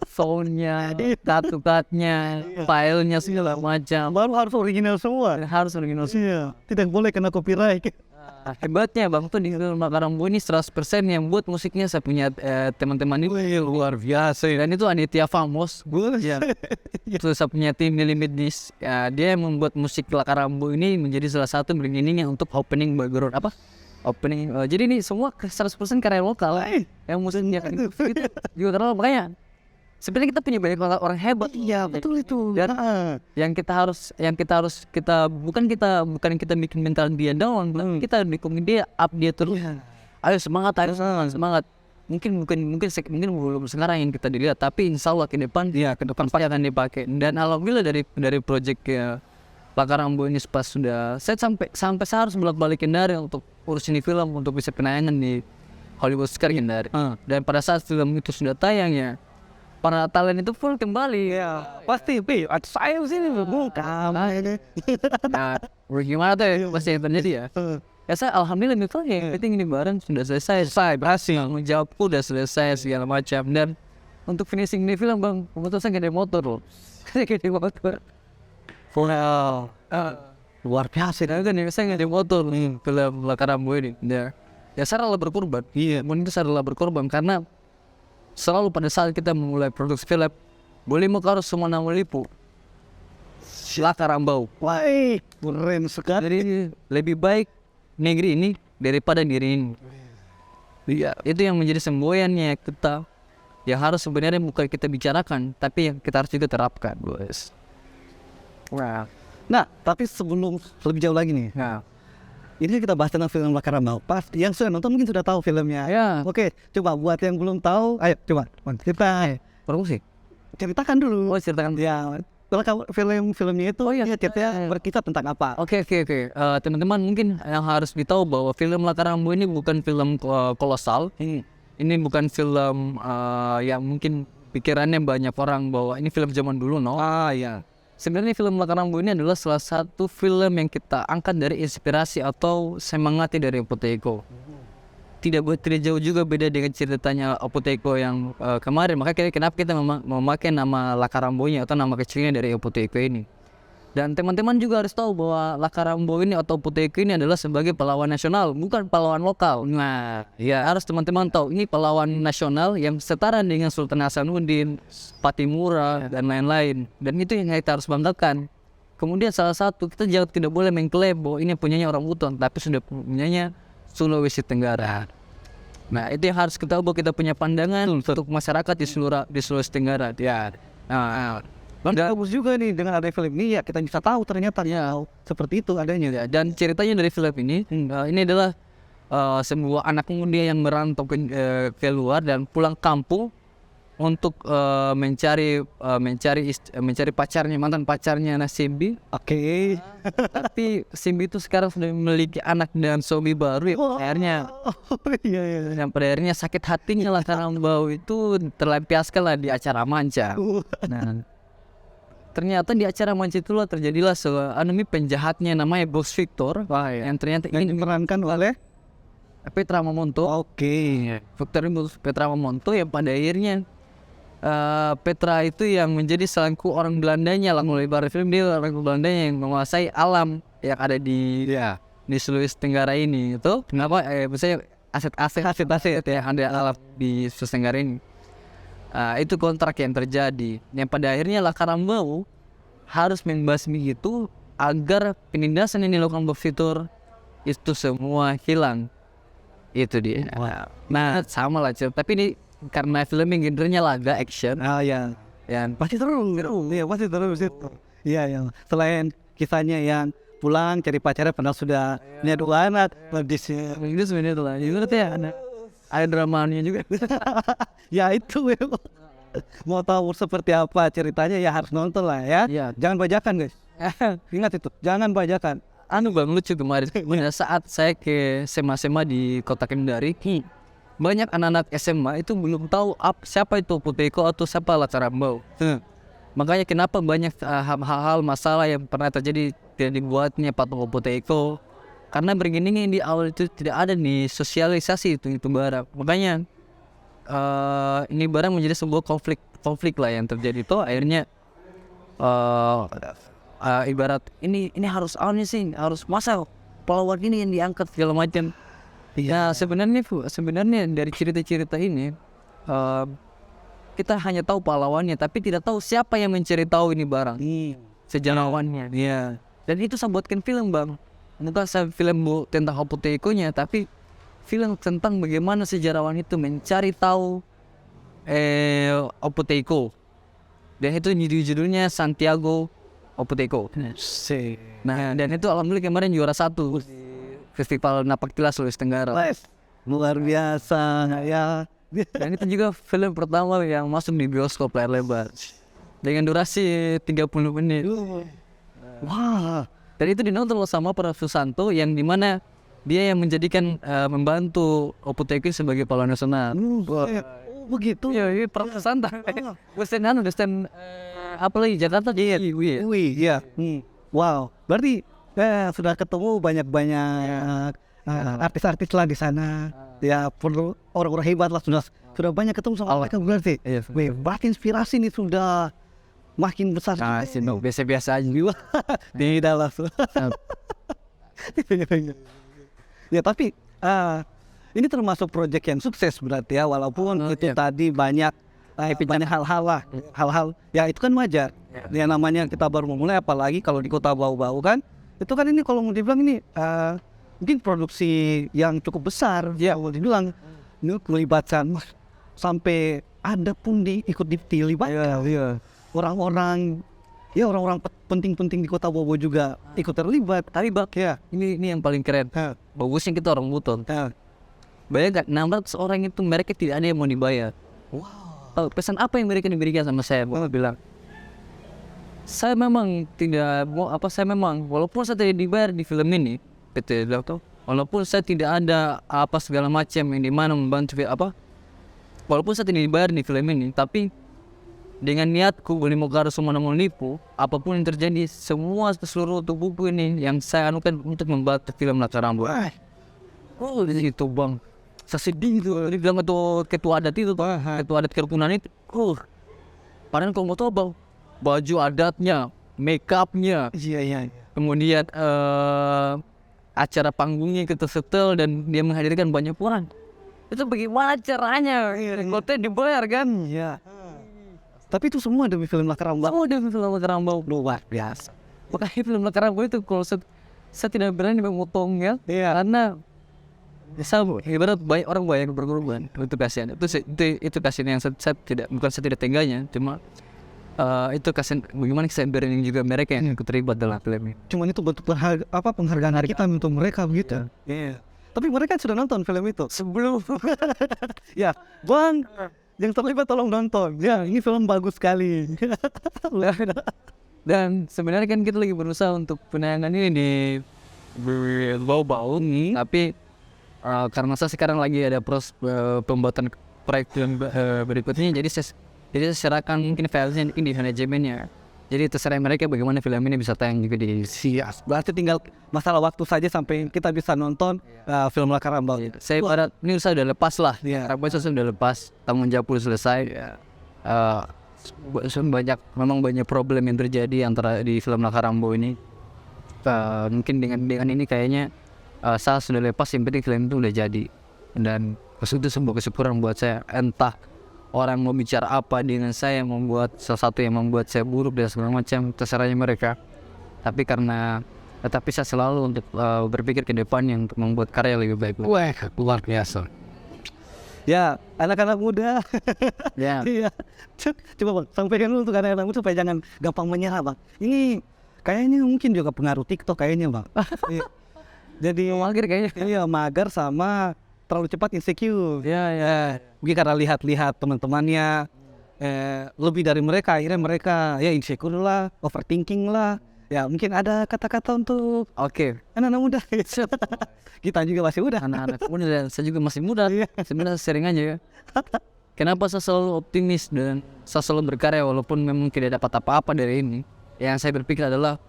A: soundnya, cut-nya, filenya segala macam.
B: Baru harus original semua.
A: Harus original.
B: Iya. Tidak boleh kena copyright.
A: Hebatnya Bang tuh di film Laskar Rambo ini 100% yang buat musiknya saya punya teman-teman itu.
B: Wih, luar biasa.
A: Dan itu Anitya Famos.
B: Ya.
A: Terus saya punya tim di Limit Dis. Dia yang membuat musik Laskar Rambo ini menjadi salah satu beginning untuk opening background opening. Jadi ini semua 100% karya lokal. Yang musiknya itu juga karena makanya sebenarnya kita punya banyak orang hebat.
B: Iya, betul itu.
A: Dan yang kita bukan kita bikin mental dia down, kita dukung dia, up dia terus. Ayo semangat. Mungkin belum sekarang yang kita dilihat, tapi insya Allah ke depan pasti akan dipakai. Dan alhamdulillah dari project Laskar Rambo ini pas sudah saya sampai saya harus bolak-balik Kendari untuk urus ini film untuk bisa penayangan di Hollywood Square Kendari. Dan pada saat film itu sudah tayang ya, para talent itu full kembali.
B: Ya, pasti. Ada saya sini bukan.
A: Nah, gimana tuh ya pasti yang terjadi ya? Ya saya alhamdulillah itu yang penting ini bareng sudah selesai, berhasil menjawabku udah selesai segala macam. Dan untuk finishing ini film Bang, kebetulan saya gak ada motor loh. Saya gak ada motor.
B: Wow. Luar biasa.
A: Nah kan saya gak ada motor nih film Laskar Rambo ini. Ya saya rela berkorban. Iya, mungkin saya rela berkorban karena selalu pada saat kita memulai produksi film, boleh mau harus semua nama lipu Laskar Rambo.
B: Wah, keren sekali.
A: Jadi lebih baik negeri ini daripada diri ini. Iya, itu yang menjadi semboyannya kita, yang harus sebenarnya bukan kita bicarakan, tapi yang kita harus juga terapkan, bos.
B: Wow. Nah, tapi sebelum lebih jauh lagi nih.
A: Nah,
B: ini kita bahas tentang film Laskar Rambo. Pas yang sudah nonton mungkin sudah tahu filmnya.
A: Ya.
B: Oke, coba buat yang belum tahu, ayo coba cerita.
A: promosi.
B: Ceritakan dulu.
A: Oh, ceritakan.
B: Ya, kalau filmnya itu ceritanya berkisah tentang apa?
A: Oke. Teman-teman mungkin yang harus ditahu bahwa film Laskar Rambo ini bukan film kolosal. Ini bukan film yang mungkin pikirannya banyak orang bahwa ini film zaman dulu, no.
B: Ya.
A: Sebenarnya film Laskar Rambo ini adalah salah satu film yang kita angkat dari inspirasi atau semangatnya dari Opoteko. Tidak jauh juga beda dengan ceritanya Opoteko yang kemarin. Makanya kenapa kita memakai nama Laskar Rambo-nya atau nama kecilnya dari Opoteko ini. Dan teman-teman juga harus tahu bahwa Laskar Rambo ini atau Opoteko ini adalah sebagai pahlawan nasional, bukan pahlawan lokal. Nah, ya harus teman-teman tahu ini pahlawan nasional yang setara dengan Sultan Hasanuddin, Patimura dan lain-lain. Dan itu yang kita harus banggakan. Kemudian salah satu kita tidak boleh mengklaim bahwa ini punyanya orang Buton, tapi sudah punyanya Sulawesi Tenggara. Nah, itu yang harus kita bahwa kita punya pandangan untuk masyarakat di Sulawesi Tenggara. Ya.
B: Bagus juga nih dengan ada film ini ya kita bisa tahu ternyata ya seperti itu adanya.
A: Dan ceritanya dari film ini adalah sebuah anak muda yang merantau keluar dan pulang kampung untuk mencari pacarnya, mantan pacarnya Simbi.
B: Oke.
A: Tapi Simbi itu sekarang sudah memiliki anak dan suami baru ya. Akhirnya
B: Iya.
A: yang pada akhirnya sakit hatinya lah karena bau itu terlampiaskan lah di acara manca. Nah, ternyata di acara manca itulah terjadilah penjahatnya namanya Bos Victor, yang ternyata
B: Yang
A: ini
B: diperankan oleh
A: Petra Mamonto. Petra Mamonto yang pada akhirnya Petra itu yang menjadi selangku orang Belandanya lah, mulai pada film dia orang Belandanya yang menguasai alam yang ada di Sulawesi Tenggara ini. Itu kenapa misalnya aset-aset yang ada alam di Sulawesi Tenggara ini. Itu kontrak yang terjadi yang pada akhirnya Lakarambau harus membasmi itu agar penindasan yang dilakukan Bob Victor itu semua hilang. Itu dia. Nah sama lah tapi ini karena filmnya genrenya laga action.
B: Ya. Pasti seru. Iya, pasti seru situ. Iya, yang selain kisahnya yang pulang cari pacarnya padahal sudah punya 2 anak, lebihnya.
A: Itu sebenarnya tuh lah. Itu ya ada dramanya juga.
B: Ya itu ya. Mau tahu seperti apa ceritanya ya harus nonton lah ya.
A: Iya.
B: Jangan bajakan guys. Ingat itu, jangan bajakan.
A: Bang lucu kemarin pada saat saya ke SMA di Kota Kendari, banyak anak-anak SMA itu belum tahu siapa itu Oputeko atau siapa Lakarambau. Makanya kenapa banyak hal-hal masalah yang pernah terjadi tidak dibuatnya patung Oputeko, karena begini di awal itu tidak ada nih sosialisasi itu barang. Makanya ini barang menjadi sebuah konflik lah yang terjadi itu akhirnya ibarat ini harus harus masa pahlawan ini yang diangkat segala macam. Ya sebenarnya dari cerita-cerita ini kita hanya tahu pahlawannya tapi tidak tahu siapa yang mencari tahu ini barang sejarawannya.
B: Iya.
A: Dan itu saya buatkan film bang, bukan film tentang Oputeko-nya tapi film tentang bagaimana sejarawan itu mencari tahu Oputeko. Dan itu judulnya Santiago Oputeko. Nah dan itu alhamdulillah kemarin juara 1 Festival Napaktilas Sulawesi Tenggara.
B: Luar biasa ya.
A: Dan itu juga film pertama yang masuk di bioskop layar lebar dengan durasi 30 menit.
B: Wah.
A: Dan itu dinonton sama Prof. Susanto yang dimana dia yang menjadikan membantu Oputeko sebagai pahlawan nasional.
B: Begitu.
A: Iya, Prof. Susanto. Dosen apa lagi Jakarta dia.
B: Iya. Wow. Berarti sudah ketemu banyak artis-artis lah di sana. Ya perlu orang-orang hebat lah sudah banyak ketemu sama mereka berarti.
A: Iya.
B: Berarti inspirasi ini sudah makin besar.
A: Biasa-biasa aja.
B: Tidak lah. Ya tapi ini termasuk proyek yang sukses berarti ya, walaupun itu tadi banyak hal-hal ya itu kan wajar. Ya namanya kita baru memulai, apalagi kalau di kota bau-bau kan. Itu kan ini kalau mau dibilang ini mungkin produksi yang cukup besar ya, mau dibilang ini melibatkan sampai ada pun ikut dilibatkan.
A: Iya.
B: Orang-orang penting-penting di kota Bobo juga ikut terlibat.
A: Tapi bak ya, ini yang paling keren. Bagusnya kita orang Buton. Bayangkan 600 orang itu mereka tidak ada yang mau dibayar. Wow. Pesan apa yang mereka diberikan sama saya? Saya bilang, saya memang tidak mau saya memang walaupun saya tidak dibayar di film ini, PT Dauto, walaupun saya tidak ada segala macam yang dimana membantu walaupun saya tidak dibayar di film ini, tapi dengan niatku boleh mau garus semua namun lipu, apapun yang terjadi, semua seluruh tubuhku ini yang saya anukan untuk membantu film Lakarambau. Di situ bang, saya sedih itu. Dia bilang ketua adat itu, ketua adat kerukunan itu. Padahal kalau mau tahu bang, baju adatnya, make upnya, kemudian acara panggungnya kita setel dan dia menghadirkan banyak orang. Itu bagaimana caranya? Kota dibayar kan?
B: Iya. Tapi itu semua demi film Lakarambau.
A: Semua demi film Lakarambau.
B: Luar biasa.
A: Makanya film Lakarambau itu kalau saya tidak berani memotongnya, karena ibarat banyak orang banyak berkorban. Itu kasihan. Itu kasihan yang saya tidak tengganya, cuma itu kasihan bagaimana saya berani juga mereka yang ikut terlibat dalam film ini.
B: Cuman itu bentuk penghargaan kita untuk mereka begitu. Iya. Tapi mereka sudah nonton film itu.
A: sebelum
B: Ya, Bang, yang terlibat tolong nonton. Ya, ini film bagus sekali.
A: dan sebenarnya kan kita lagi berusaha untuk penayangan ini di bau-bau tapi karena saya sekarang lagi ada pembuatan proyek film berikutnya, jadi saya serahkan mungkin filenya mungkin di manajemennya. Jadi terserah mereka bagaimana film ini bisa tayang juga di
B: Siap. Berarti tinggal masalah waktu saja sampai kita bisa nonton film Laskar Rambau.
A: saya pada ini saya udah lepas lah.
B: Iya.
A: Harapan saya sudah lepas, tanggung jawab udah selesai. Memang banyak problem yang terjadi antara di film Laskar Rambau ini. Mungkin dengan ini kayaknya saya sudah lepas, yang penting film itu udah jadi. Dan itu sebuah kesyukuran buat saya. Entah orang mau bicara apa dengan saya, membuat sesuatu yang membuat saya buruk dan segala macam, terserahnya mereka. Tapi saya selalu untuk berpikir ke depannya untuk membuat karya lebih baik.
B: Wah, luar biasa. Ya, anak-anak muda.
A: Ya.
B: Iya. Coba Bang, sampaikan dulu untuk anak-anak muda supaya jangan gampang menyerah Bang. Ini kayaknya mungkin juga pengaruh TikTok kayaknya Bang. Iya. Jadi
A: Mager kayaknya.
B: iya, mager sama terlalu cepat insecure.
A: Ya.
B: Mungkin karena lihat-lihat teman-temannya lebih dari mereka, akhirnya mereka ya insecure lah, overthinking lah. Ya mungkin ada kata-kata untuk
A: Oke.
B: anak-anak muda. Kita juga masih muda.
A: Anak-anak muda dan saya juga masih muda.
B: Iya.
A: Sebenarnya sering aja ya. Kenapa saya selalu optimis dan saya selalu berkarya walaupun memang tidak dapat apa-apa dari ini. Yang saya berpikir adalah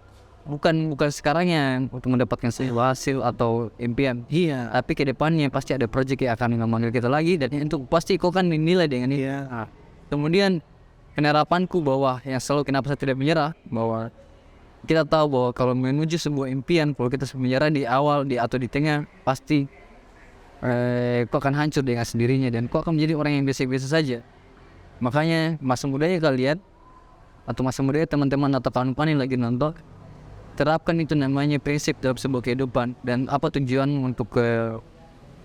A: bukan sekarangnya untuk mendapatkan sebuah hasil atau impian.
B: Iya.
A: Tapi ke depannya pasti ada proyek yang akan memanggil kita lagi, dan itu pasti kau kan dinilai dengan itu.
B: Iya.
A: Nah, kemudian penerapanku bahwa yang selalu kenapa saya tidak menyerah, bahwa kita tahu bahwa kalau menuju sebuah impian, kalau kita menyerah di awal atau di tengah, pasti kau akan hancur dengan sendirinya dan kau akan menjadi orang yang biasa-biasa saja. Makanya masa mudanya kalian atau masa mudanya teman-teman atau kawan-kawan yang lagi nonton, terapkan itu namanya prinsip dalam sebuah kehidupan. Dan apa tujuan untuk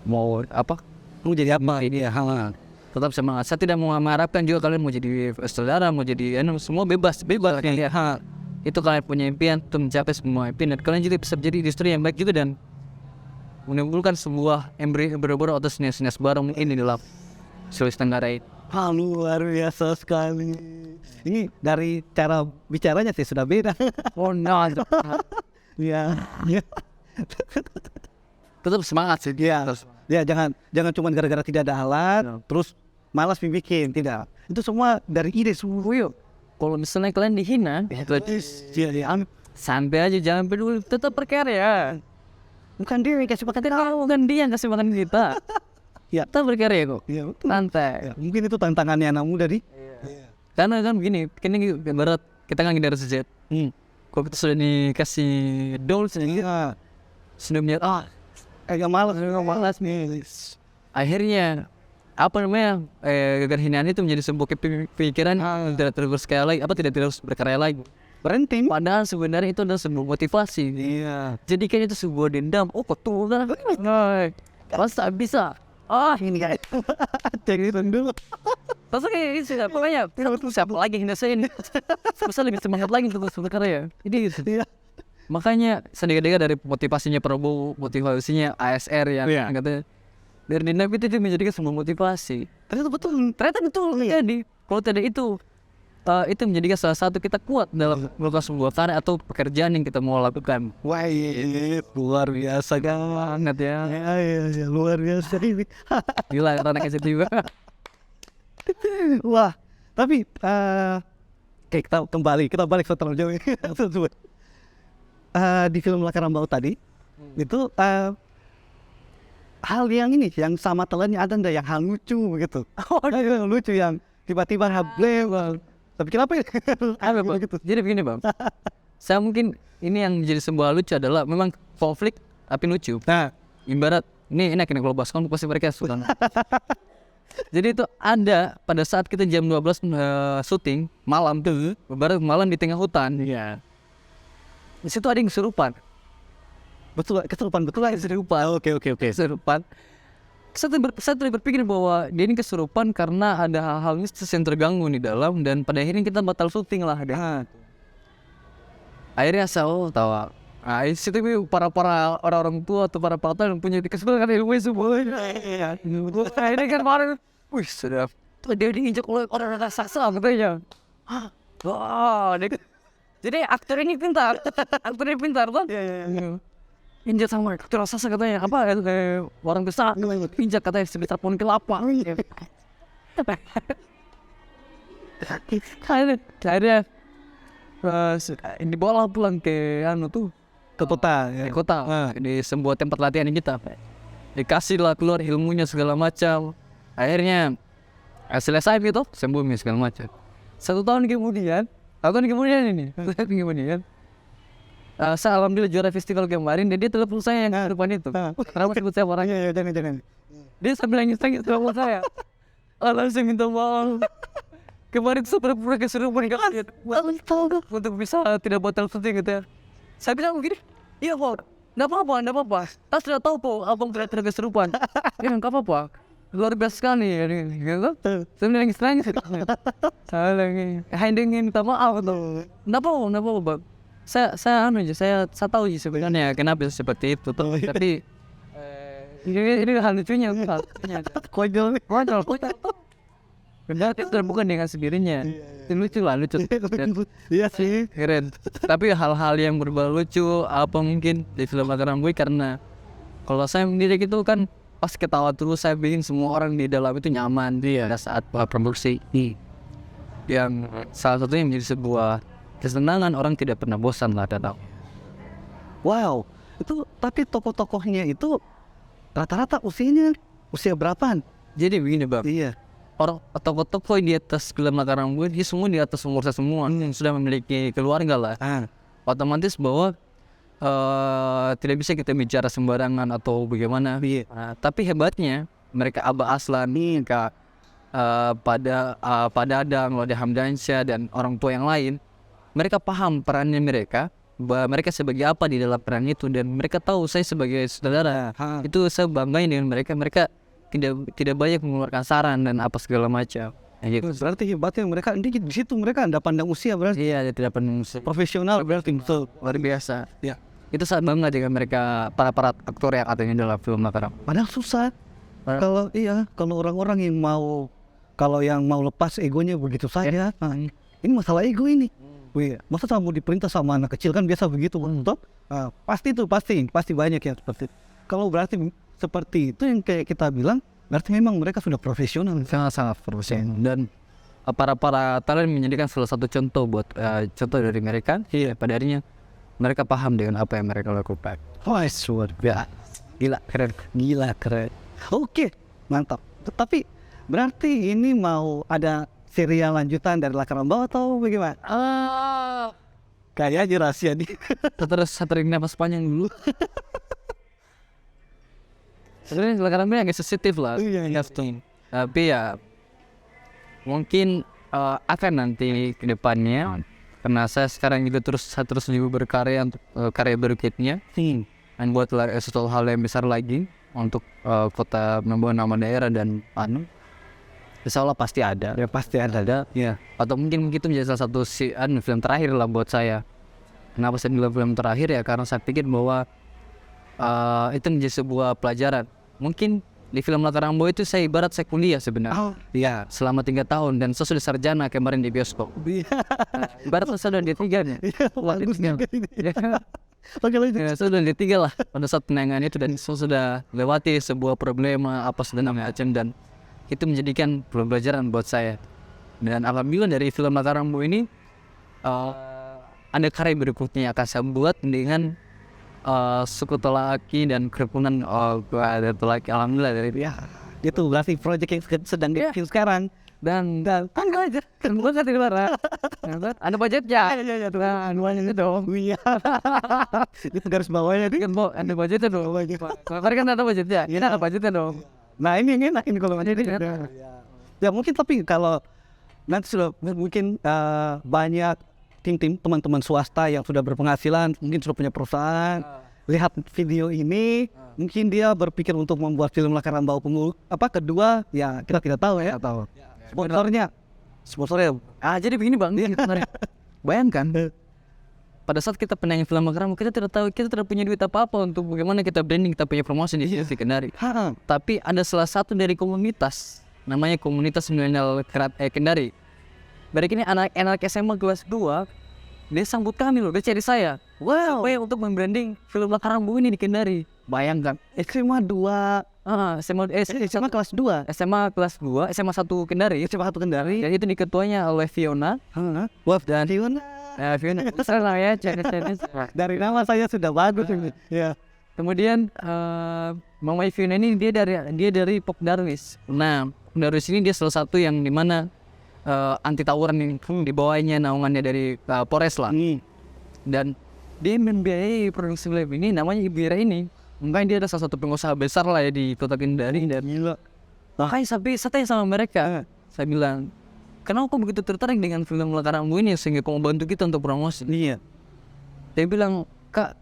A: mau apa?
B: Mau jadi apa ini ya?
A: Tetap semangat. Saya tidak mau mengharapkan juga kalian mau jadi saudara, mau jadi semua bebas. Ya. Itu kalian punya impian untuk mencapai semua impian, dan kalian juga bisa menjadi industri yang baik juga dan menimbulkan sebuah embrio atau sinias baru ini dalam Sulawesi Tenggara ini.
B: Luar biasa sekali. Ini dari cara bicaranya sih sudah beda.
A: Oh no.
B: Ya.
A: Tetap semangat sih.
B: Ya jangan cuma gara-gara tidak ada alat terus malas bikin, tidak. Itu semua dari ide semua.
A: Kalau misalnya kalian dihina, santai aja, jangan peduli, tetap berkarya.
B: Bukan dia yang kasih makan kita.
A: Bukan dia yang kasih makan kita.
B: Ya.
A: Kita berkarya kok.
B: Iya, betul.
A: Santai.
B: Ya, mungkin itu tantangannya anak muda nih.
A: Karena kan begini, kini barat kita kan generasi Z. Kalau kita sudah dikasih dolls nih, sudah melihat
B: Agak malas nih.
A: akhirnya apa namanya kehinaan itu menjadi sebuah pikiran tidak terus berkarya lagi.
B: Berhenti.
A: Padahal sebenarnya itu adalah sebuah motivasi.
B: Iya.
A: Jadi kan itu sebuah dendam. Oh betul lah. Masa bisa?
B: Ini kayak cek dulu.
A: Masa kayak gitu sih. Pokoknya siapa lagi yang ngerasain. Bisa lebih semangat lagi untuk berkarya. Ini gitu.
B: Iya.
A: Makanya sedikit-sedikit dari motivasinya Prabowo, motivasinya ASR yang katanya dari dendam itu menjadikan sebuah motivasi. Ternyata betul. Jadi kalau tidak itu menjadikan salah satu kita kuat dalam melakukan sebuah karya atau pekerjaan yang kita mau lakukan.
B: Wah, luar biasa
A: Banget ya.
B: Ya, luar biasa ini.
A: Gila anak kecil juga.
B: Wah, tapi kita balik setelah jauh ini. Di film Laskar Rambau tadi itu hal yang ini yang sama telannya ada ndak yang hal lucu gitu. Yang lucu yang tiba-tiba hablem. Tapi kenapa ya?
A: Gitu. Jadi begini bang, saya mungkin ini yang menjadi sebuah lucu adalah memang konflik tapi lucu.
B: Nah,
A: ibarat ini enak kalau bahas konflik pasti mereka suka. Jadi itu ada pada saat kita jam 12 syuting malam tuh, ibarat malam di tengah hutan.
B: iya.
A: Di situ ada yang kesurupan.
B: Kesurupan betul lah. Oke.
A: Kesurupan. Saya tadi berpikir bahwa dia ini kesurupan karena ada hal-hal mistis yang terganggu di dalam, dan pada akhirnya kita batal syuting lah. Akhirnya saya tawa. Nah, di situ para orang-orang tua atau para pakar yang punya kesempatan ilmu semua. Nah, ini kan kemarin, wih sudah, tuh dia diinjak oleh orang raksasa katanya. Hah, wah, jadi aktor ini pintar kan? Injak sama aktor raksasa katanya, apa kayak orang besar, injak katanya sebesar pohon kelapa. Akhirnya dibawa pulang ke
B: Ke kota.
A: di kota, di sebuah tempat latihan kita. Dikasih lah keluar ilmunya segala macam. Akhirnya selesai gitu, sembuh segala macam. 1 tahun kemudian ini, saya alhamdulillah juara festival kemarin, dan dia telepon saya yang depan itu. Kenapa sebut saya orangnya?
B: Jangan.
A: Dia sambil nangis telepon saya. Langsung minta maaf. Kemarin saya pura-pura kesurupan kaget untuk bisa tidak batal syuting gitu ya. Saya bilang begini, iya Pak, nggak apa-apa. Saya sudah tahu Pak, abang tidak kesurupan. Ya nggak apa-apa, luar biasa sekali ya, gitu. Saya nangis. Saya lagi, ingin minta maaf tuh. Nggak apa-apa Pak. Saya tahu sih sebenarnya kenapa seperti itu tuh. Tapi ini hal lucunya. Konyol. Benar, itu bukan dengan sendirinya. Itu lucu.
B: Iya sih.
A: Keren. Tapi hal-hal yang berbau lucu apa mungkin di film Mataram Boy, karena kalau saya sendiri gitu kan pas ketawa terus, saya bikin semua orang di dalam itu nyaman pada saat produksi ini. Yang salah satunya menjadi sebuah kesenangan, orang tidak pernah bosan lah datang.
B: Wow, itu tapi tokoh-tokohnya itu rata-rata usia berapaan?
A: Jadi begini Bang.
B: Iya.
A: Orang tokoh-tokoh di atas film Mataram Boy ini semua di atas umur saya semua, yang sudah memiliki keluarga lah. Otomatis bahwa tidak bisa kita bicara sembarangan atau bagaimana. Tapi hebatnya mereka Abah Aslan, mereka pada Adang, Lode Hamdansyah, dan orang tua yang lain, mereka paham perannya mereka, bahwa mereka sebagai apa di dalam peran itu, dan mereka tahu saya sebagai saudara. Itu saya banggain dengan mereka. Mereka tidak banyak mengeluarkan saran dan apa segala macam. Gitu.
B: Berarti hebatnya mereka di situ, mereka tidak pandang usia berarti.
A: Iya, dia tidak pandang usia.
B: Profesional berarti, betul.
A: Luar biasa.
B: Ya.
A: Itu sangat bangga dengan mereka, para aktor yang adanya dalam film Mataram.
B: Padahal susah. Kalau orang-orang yang mau lepas egonya begitu saja. Ini masalah ego ini. Masa mau diperintah sama anak kecil, kan biasa begitu, betul? Pasti banyak yang seperti itu. Kalau berarti seperti itu yang kayak kita bilang, berarti memang mereka sudah profesional.
A: Sangat profesional. Dan para talent menjadikan salah satu contoh buat contoh dari mereka. Pada akhirnya mereka paham dengan apa yang mereka lakukan.
B: Wah, luar biasa. Gila keren. Oke, mantap. Tapi berarti ini mau ada serial lanjutan dari Lakaran Bawah atau bagaimana? Kayaknya rahasia nih.
A: Terus tarik nafas panjang dulu. Sebenarnya Lakaran Bawah agak sensitif lah. Tapi ya mungkin akan nanti ke depannya, karena saya sekarang juga terus berkarya untuk karya berikutnya, dan buat sesuatu hal yang besar lagi untuk kota, membawa nama daerah dan insya Allah pasti ada.
B: Ya pasti ada.
A: Ya. Atau mungkin itu menjadi salah satu film terakhir lah buat saya. Kenapa saya bilang film terakhir ya? Karena saya pikir bahwa itu menjadi sebuah pelajaran. Mungkin di film Lakaran Bawah itu saya ibarat saya kuliah sebenarnya. Selama 3 tahun, dan saya sudah sarjana kemarin di bioskop. Ibarat saya sudah D3 nih.
B: Bagus juga ini.
A: Saya sudah D3 lah pada saat penanganan itu, dan saya sudah lewati sebuah problema apa segala macam, dan itu menjadikan pelajaran buat saya. Dan alhamdulillah dari film Lakaran Bawah ini ada karya berikutnya yang akan saya buat dengan suku Telaki dan kerukunan ada Telaki. Alhamdulillah dari
B: itu berarti proyek yang sedang dibikin sekarang.
A: Dan kan gue aja kan gue kan di luar ada budgetnya. Nah, nuanya itu dong.
B: Itu garis bawahnya nih.
A: Kan ada budgetnya dong. Kemarin kan ada budgetnya. Ini ada budgetnya dong.
B: Nah ini yang enak ini kalau jadi. Ya mungkin, tapi kalau nanti sudah mungkin banyak tim teman-teman swasta yang sudah berpenghasilan, mungkin sudah punya perusahaan, lihat video ini, mungkin dia berpikir untuk membuat film Lakaran Bawah kedua, ya kita tidak tahu ya. Sponsornya.
A: Jadi begini Bang, bayangkan pada saat kita penyanyi film Lakram, kita tidak tahu, kita tidak punya duit apa-apa untuk bagaimana kita branding, kita punya promosi di sini Kendari. Tapi ada salah satu dari komunitas, namanya komunitas milenial Kendari. Berarti ini anak SMA kelas 2, dia sambut kami loh, dia cari saya.
B: Wow.
A: Supaya untuk membranding film Lakarambu ini di Kendari. Bayangkan.
B: SMA 2. SMA kelas 2.
A: SMA kelas 2, SMA 1 Kendari.
B: SMA 1 Kendari.
A: Dan itu diketuanya oleh Fiona.
B: Wah,
A: Dan
B: Fiona.
A: Fiona, salah ya, cari.
B: Dari nama saya sudah bagus ini. Ya.
A: Kemudian Mama Fiona ini dia dari Pok Darwis. Nah, Pok Darwis ini dia salah satu yang dimana anti tawuran yang di bawahnya naungannya dari Polres lah. Dan dia membiayai produksi film ini, namanya Ibu Ira ini. Makanya dia ada salah satu pengusaha besar lah ya di kota Kendari. Dan
B: Gila.
A: makanya saya tanya sama mereka, saya bilang, kenapa kau begitu tertarik dengan film Lakarambu ini sehingga kau membantu kita untuk promosi?
B: Iya.
A: Dia bilang, Kak,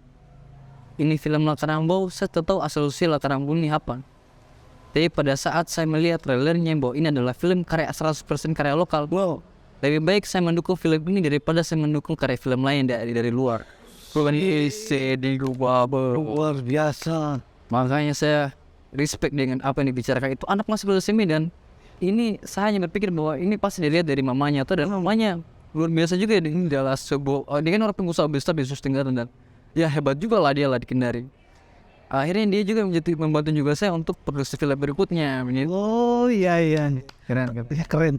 A: ini film Lakarambu, saya tahu asal-usul Lakarambu ini apa. Tapi pada saat saya melihat trailernya bahwa ini adalah film karya 100% karya lokal,
B: Wow.
A: lebih baik saya mendukung film ini daripada saya mendukung karya film lain dari luar. Bukan isi di luar.
B: Luar biasa.
A: Makanya saya respect dengan apa yang dibicarakan itu. Anak masih bersemi dan ini saya hanya berpikir bahwa ini pasti dilihat dari mamanya atau dari mamanya. Luar biasa juga ini adalah sebuah, dia kan orang pengusaha besar di Sulawesi Tenggara dan ya hebat juga lah dia lah di Kendari. Akhirnya dia juga membantu juga saya untuk produksi film berikutnya.
B: Oh iya.
A: Keren.
B: Ya, keren.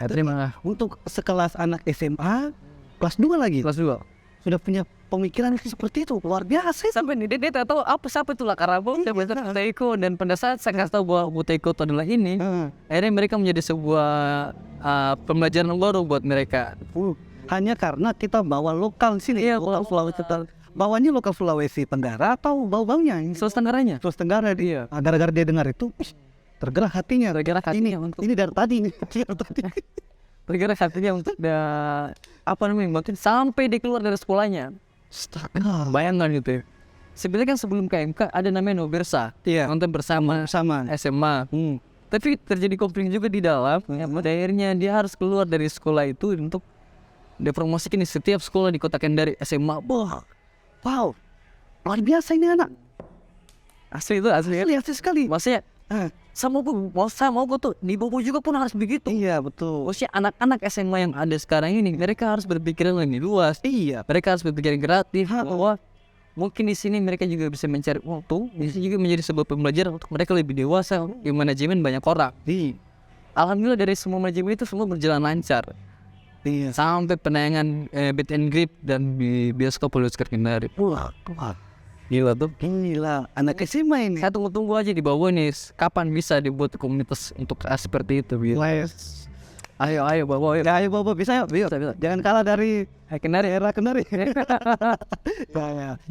A: Terima kasih.
B: Untuk sekelas anak SMA kelas 2 lagi.
A: Kelas 2.
B: Sudah punya pemikiran seperti itu. Luar biasa.
A: Sampai nih dia tak tahu siapa itu Lakarambu. Saya belajar Buteiko dan pada saat saya kasih tahu bahwa Buteiko itu adalah ini, akhirnya mereka menjadi sebuah pembelajaran baru buat mereka.
B: Hanya karena kita bawa lokal sini.
A: Iya, lokal Sulawesi Tenggara.
B: Bawanya lokal Sulawesi Tenggara atau bau-baunya?
A: Sulawesi Tenggaranya.
B: Sulawesi Tenggara dia. Gara-gara dia dengar itu, tergerak hatinya. Ini dari tadi nih.
A: Tergerak hatinya untuk mungkin sampai dia keluar dari sekolahnya.
B: Astaga.
A: Bayangkan gitu ya. Sebenarnya kan sebelum KMK ada namanya Nobersa.
B: Iya.
A: Nonton bersama SMA. Tapi terjadi konflik juga di dalam. Akhirnya dia harus keluar dari sekolah itu untuk dipromosikan di setiap sekolah di kota Kendari SMA.
B: Wow. Luar biasa ini anak.
A: Asli itu asli
B: sekali.
A: Maksudnya saya mau tuh di Bobo juga pun harus begitu.
B: Iya betul.
A: Maksudnya anak-anak SMA yang ada sekarang ini mereka harus berpikiran lebih luas.
B: Iya.
A: Mereka harus berpikir kreatif bahwa mungkin di sini mereka juga bisa mencari waktu. Di sini juga menjadi sebuah pembelajaran untuk mereka lebih dewasa di manajemen banyak orang. Alhamdulillah dari semua manajemen itu semua berjalan lancar.
B: Iya.
A: Sampai penayangan Beat and Grip dan di bioskop Oscar Kendari.
B: Wah.
A: Gila tuh.
B: Gila. Anak SMA ini.
A: Saya tunggu aja di bawah nih. Kapan bisa dibuat komunitas untuk seperti itu?
B: Wes.
A: Ayo bawa.
B: Ya, ayo bawa bisa yuk. Bisa. Jangan kalah dari
A: Kendari.
B: era Kendari.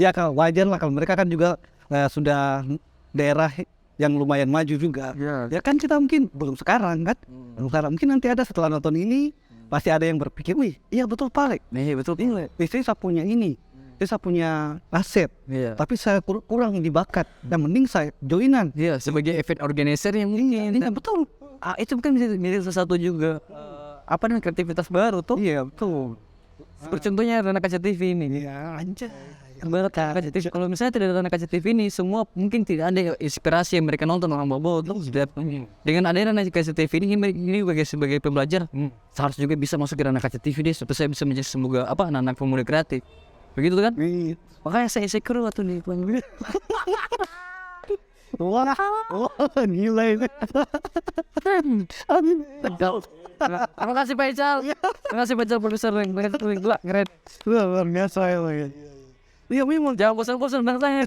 B: Ya kalau wajar lah kalau mereka kan juga sudah daerah yang lumayan maju juga. Ya kan kita mungkin belum sekarang kan. Belum sekarang. Mungkin nanti ada setelah nonton ini pasti ada yang berpikir, wih, iya betul Pak.
A: Nih betul.
B: Istri saya punya ini. Saya punya aset, tapi saya kurang di bakat. Dan mending saya joinan.
A: Iya, sebagai event organizer yang ingin.
B: Betul.
A: Itu kan bisa sesuatu juga kreativitas baru tuh.
B: Iya betul.
A: Seperti contohnya Rana Kaca TV ini.
B: Iya anjay.
A: Barat Kaca TV. Kalau misalnya tidak ada Rana Kaca TV ini, semua mungkin tidak ada inspirasi yang mereka nonton orang Bobo. Dengan adanya Rana Kaca TV ini sebagai pembelajar, seharusnya juga bisa masuk ke Rana Kaca TV deh, supaya saya bisa menjadi semoga anak pemuda kreatif. Begitu kan? Makanya saya insecure waktu nih.
B: Wah, gila ini.
A: Terima kasih Pak Ical. Terima kasih Pak Ical produser yang keren.
B: Luar biasa ya lagi.
A: Iya memang jangan bosan-bosan dengan saya.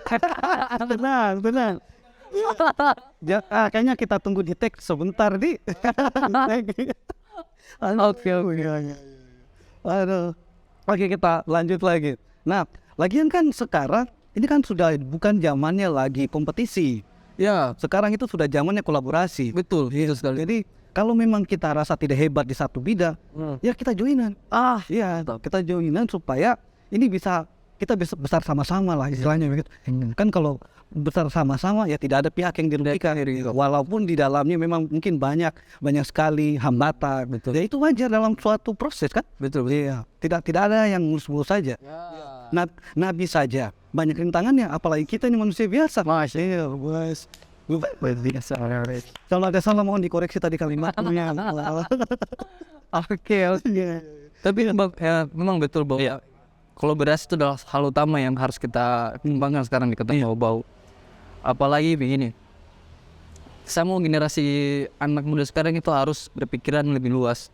B: Tenang. Kayaknya kita tunggu di teks sebentar di.
A: Oke.
B: Aduh. Oke kita lanjut lagi. Nah, lagian kan sekarang ini kan sudah bukan zamannya lagi kompetisi.
A: Ya,
B: sekarang itu sudah zamannya kolaborasi.
A: betul. Itu sekali.
B: Jadi kalau memang kita rasa tidak hebat di satu bidang, ya kita joinan. Iya, kita joinan supaya ini bisa kita bisa besar sama-sama lah istilahnya begitu. Kan kalau besar sama-sama ya tidak ada pihak yang dirugikan, walaupun di dalamnya memang mungkin banyak sekali hambatan.
A: Betul.
B: Ya itu wajar dalam suatu proses kan.
A: Betul.
B: Iya, tidak ada yang mulus-mulus saja. Nabi saja banyak rintangannya, apalagi kita ini manusia biasa.
A: Masya.
B: Iya, bos.
A: Biasa.
B: Kalau ada salah mohon dikoreksi tadi kalimatnya.
A: Oke. Tapi memang betul bahwa kolaborasi itu adalah hal utama yang harus kita kembangkan sekarang di Kota Bau. Apalagi begini, saya mau generasi anak muda sekarang itu harus berpikiran lebih luas,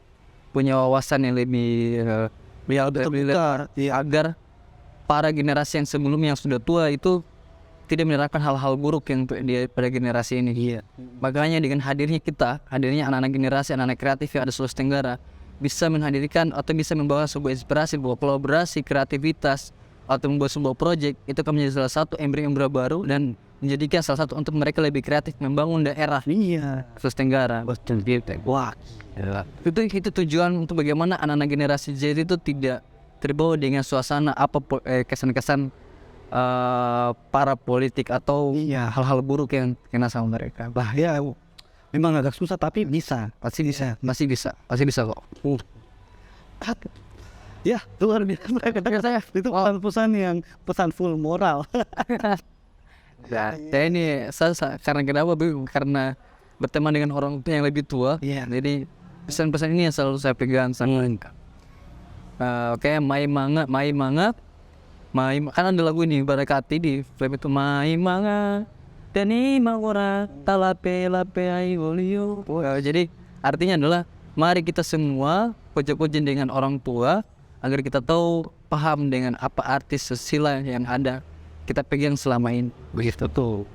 A: punya wawasan yang lebih lebar, agar para generasi yang sebelumnya yang sudah tua itu tidak menerapkan hal-hal buruk yang pada generasi ini.
B: Iya.
A: Makanya dengan hadirnya anak-anak generasi, anak-anak kreatif yang ada Sulawesi Tenggara, bisa menghadirkan atau bisa membawa sebuah inspirasi, sebuah kolaborasi, kreativitas, atau membuat sebuah proyek, itu akan menjadi salah satu embrio-embrio baru dan menjadikan salah satu untuk mereka lebih kreatif membangun daerah Sulawesi Tenggara.
B: Wah,
A: Itu tujuan untuk bagaimana anak-anak generasi Z itu tidak terbawa dengan suasana kesan-kesan para politik atau hal-hal buruk yang kena sama mereka.
B: bah ya memang agak susah tapi bisa.
A: Pasti bisa kok.
B: Ya, luar biasa. Itu pesan full moral.
A: Saya ini karena kenapa? Karena berteman dengan orang tua yang lebih tua. Jadi pesan-pesan ini yang selalu saya pegang sama. Oke, mai manga, kan ada lagu ini Barakati di film itu mai manga. Dani mangora talape ai olio. Jadi artinya adalah mari kita semua puja-puji dengan orang tua agar kita tahu paham dengan apa arti sila yang ada kita pegang selama ini.
B: Begitu tuh.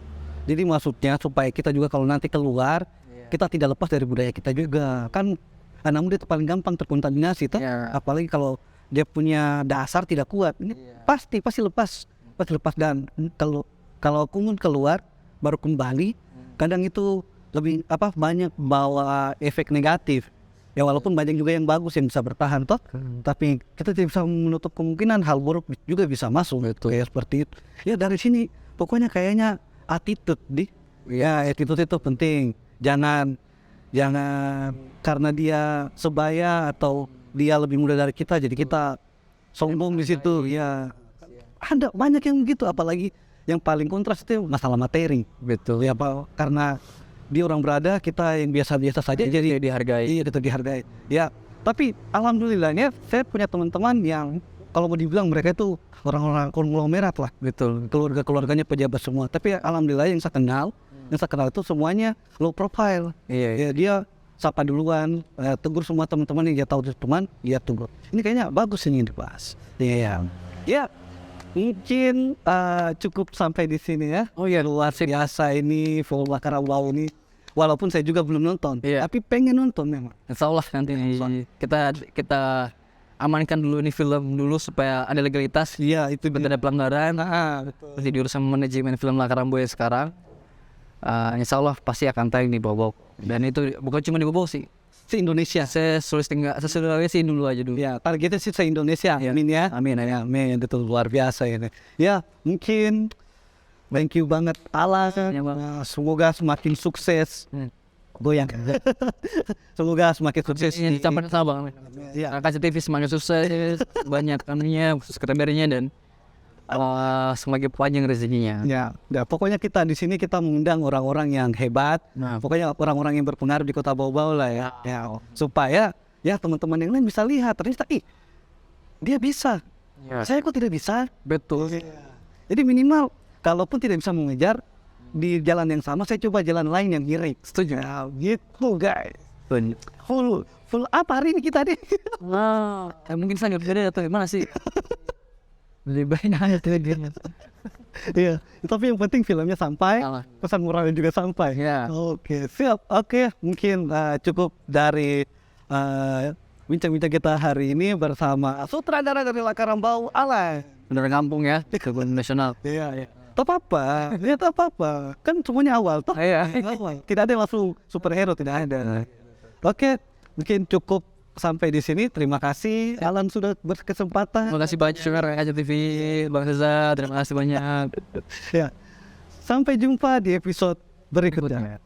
B: Jadi maksudnya supaya kita juga kalau nanti keluar kita tidak lepas dari budaya kita juga. Kan anak muda itu paling gampang terkontaminasi toh. Apalagi kalau dia punya dasar tidak kuat. Ini pasti lepas dan kalau keluar baru kembali kadang itu lebih banyak bawa efek negatif. Ya walaupun banyak juga yang bagus yang bisa bertahan toh, tapi kita tidak bisa menutup kemungkinan hal buruk juga bisa masuk. Kayak seperti itu. Ya dari sini pokoknya kayaknya attitude attitude itu penting. Jangan karena dia sebaya atau dia lebih muda dari kita jadi kita sombong di situ. Ya ada banyak yang begitu, apalagi yang paling kontras itu masalah materi.
A: Betul.
B: Ya karena dia orang berada, kita yang biasa-biasa saja jadi
A: dihargai.
B: Iya, tetap dihargai. Ya, tapi alhamdulillahnya saya punya teman-teman yang kalau mau dibilang mereka itu orang-orang konglomerat lah.
A: Betul.
B: Keluarganya pejabat semua. Tapi alhamdulillah yang saya kenal itu semuanya low profile. Ya, dia sapa duluan, tegur semua teman-teman yang dia tahu teman, dia tegur. Ini kayaknya bagus ini dibahas. Ya. Mungkin cukup sampai di sini ya. Luar biasa ini Film Lakara Bau ini. Walaupun saya juga belum nonton, tapi pengen nonton memang.
A: Insya Allah nanti kita amankan dulu ini film dulu supaya ada legalitas.
B: Iya, itu
A: ada pelanggaran.
B: Betul.
A: Nanti diurus sama manajemen Film Lakara Bau sekarang. Insya Allah pasti akan tayang di Bau. Dan itu bukan cuma di Bau sih.
B: Se-Indonesia.
A: Se-Sulawesi dulu aja dulu.
B: Ya, targetnya sih se-Indonesia. Amin ya. Amin. Itu luar biasa ini. Ya, mungkin thank you banget Allah. Semoga semakin sukses. Goyang. Semoga semakin sukses.
A: Sampai sama. Ya, KCTV semakin sukses. Banyak anunya, subscribernya dan semakin panjang rezekinya.
B: Ya, pokoknya kita di sini kita mengundang orang-orang yang hebat. Pokoknya orang-orang yang berpengaruh di Kota Bau lah ya. Supaya teman-teman yang lain bisa lihat ternyata dia bisa. Saya kok tidak bisa?
A: Betul.
B: Jadi minimal kalaupun tidak bisa mengejar di jalan yang sama, saya coba jalan lain yang mirip.
A: Setuju.
B: Gitu guys. Full apa hari ini kita nih?
A: Mungkin saya nggak beda atau gimana sih? Lebih baik aja tuh dia.
B: Iya, tapi yang penting filmnya sampai, pesan moralnya juga sampai. Oke, siap. Oke, mungkin cukup dari bincang-bincang kita hari ini bersama sutradara dari Lakara Bau Alay.
A: Bener kampung ya, kebun nasional.
B: Iya. Tak apa. Kan semuanya awal toh.
A: Iya.
B: Tidak ada yang langsung superhero, tidak ada. Oke, mungkin cukup sampai di sini. Terima kasih Alan sudah berkesempatan.
A: Terima kasih banyak juga Raja TV, Bang Reza. Terima kasih banyak.
B: Ya. Sampai jumpa di episode berikutnya.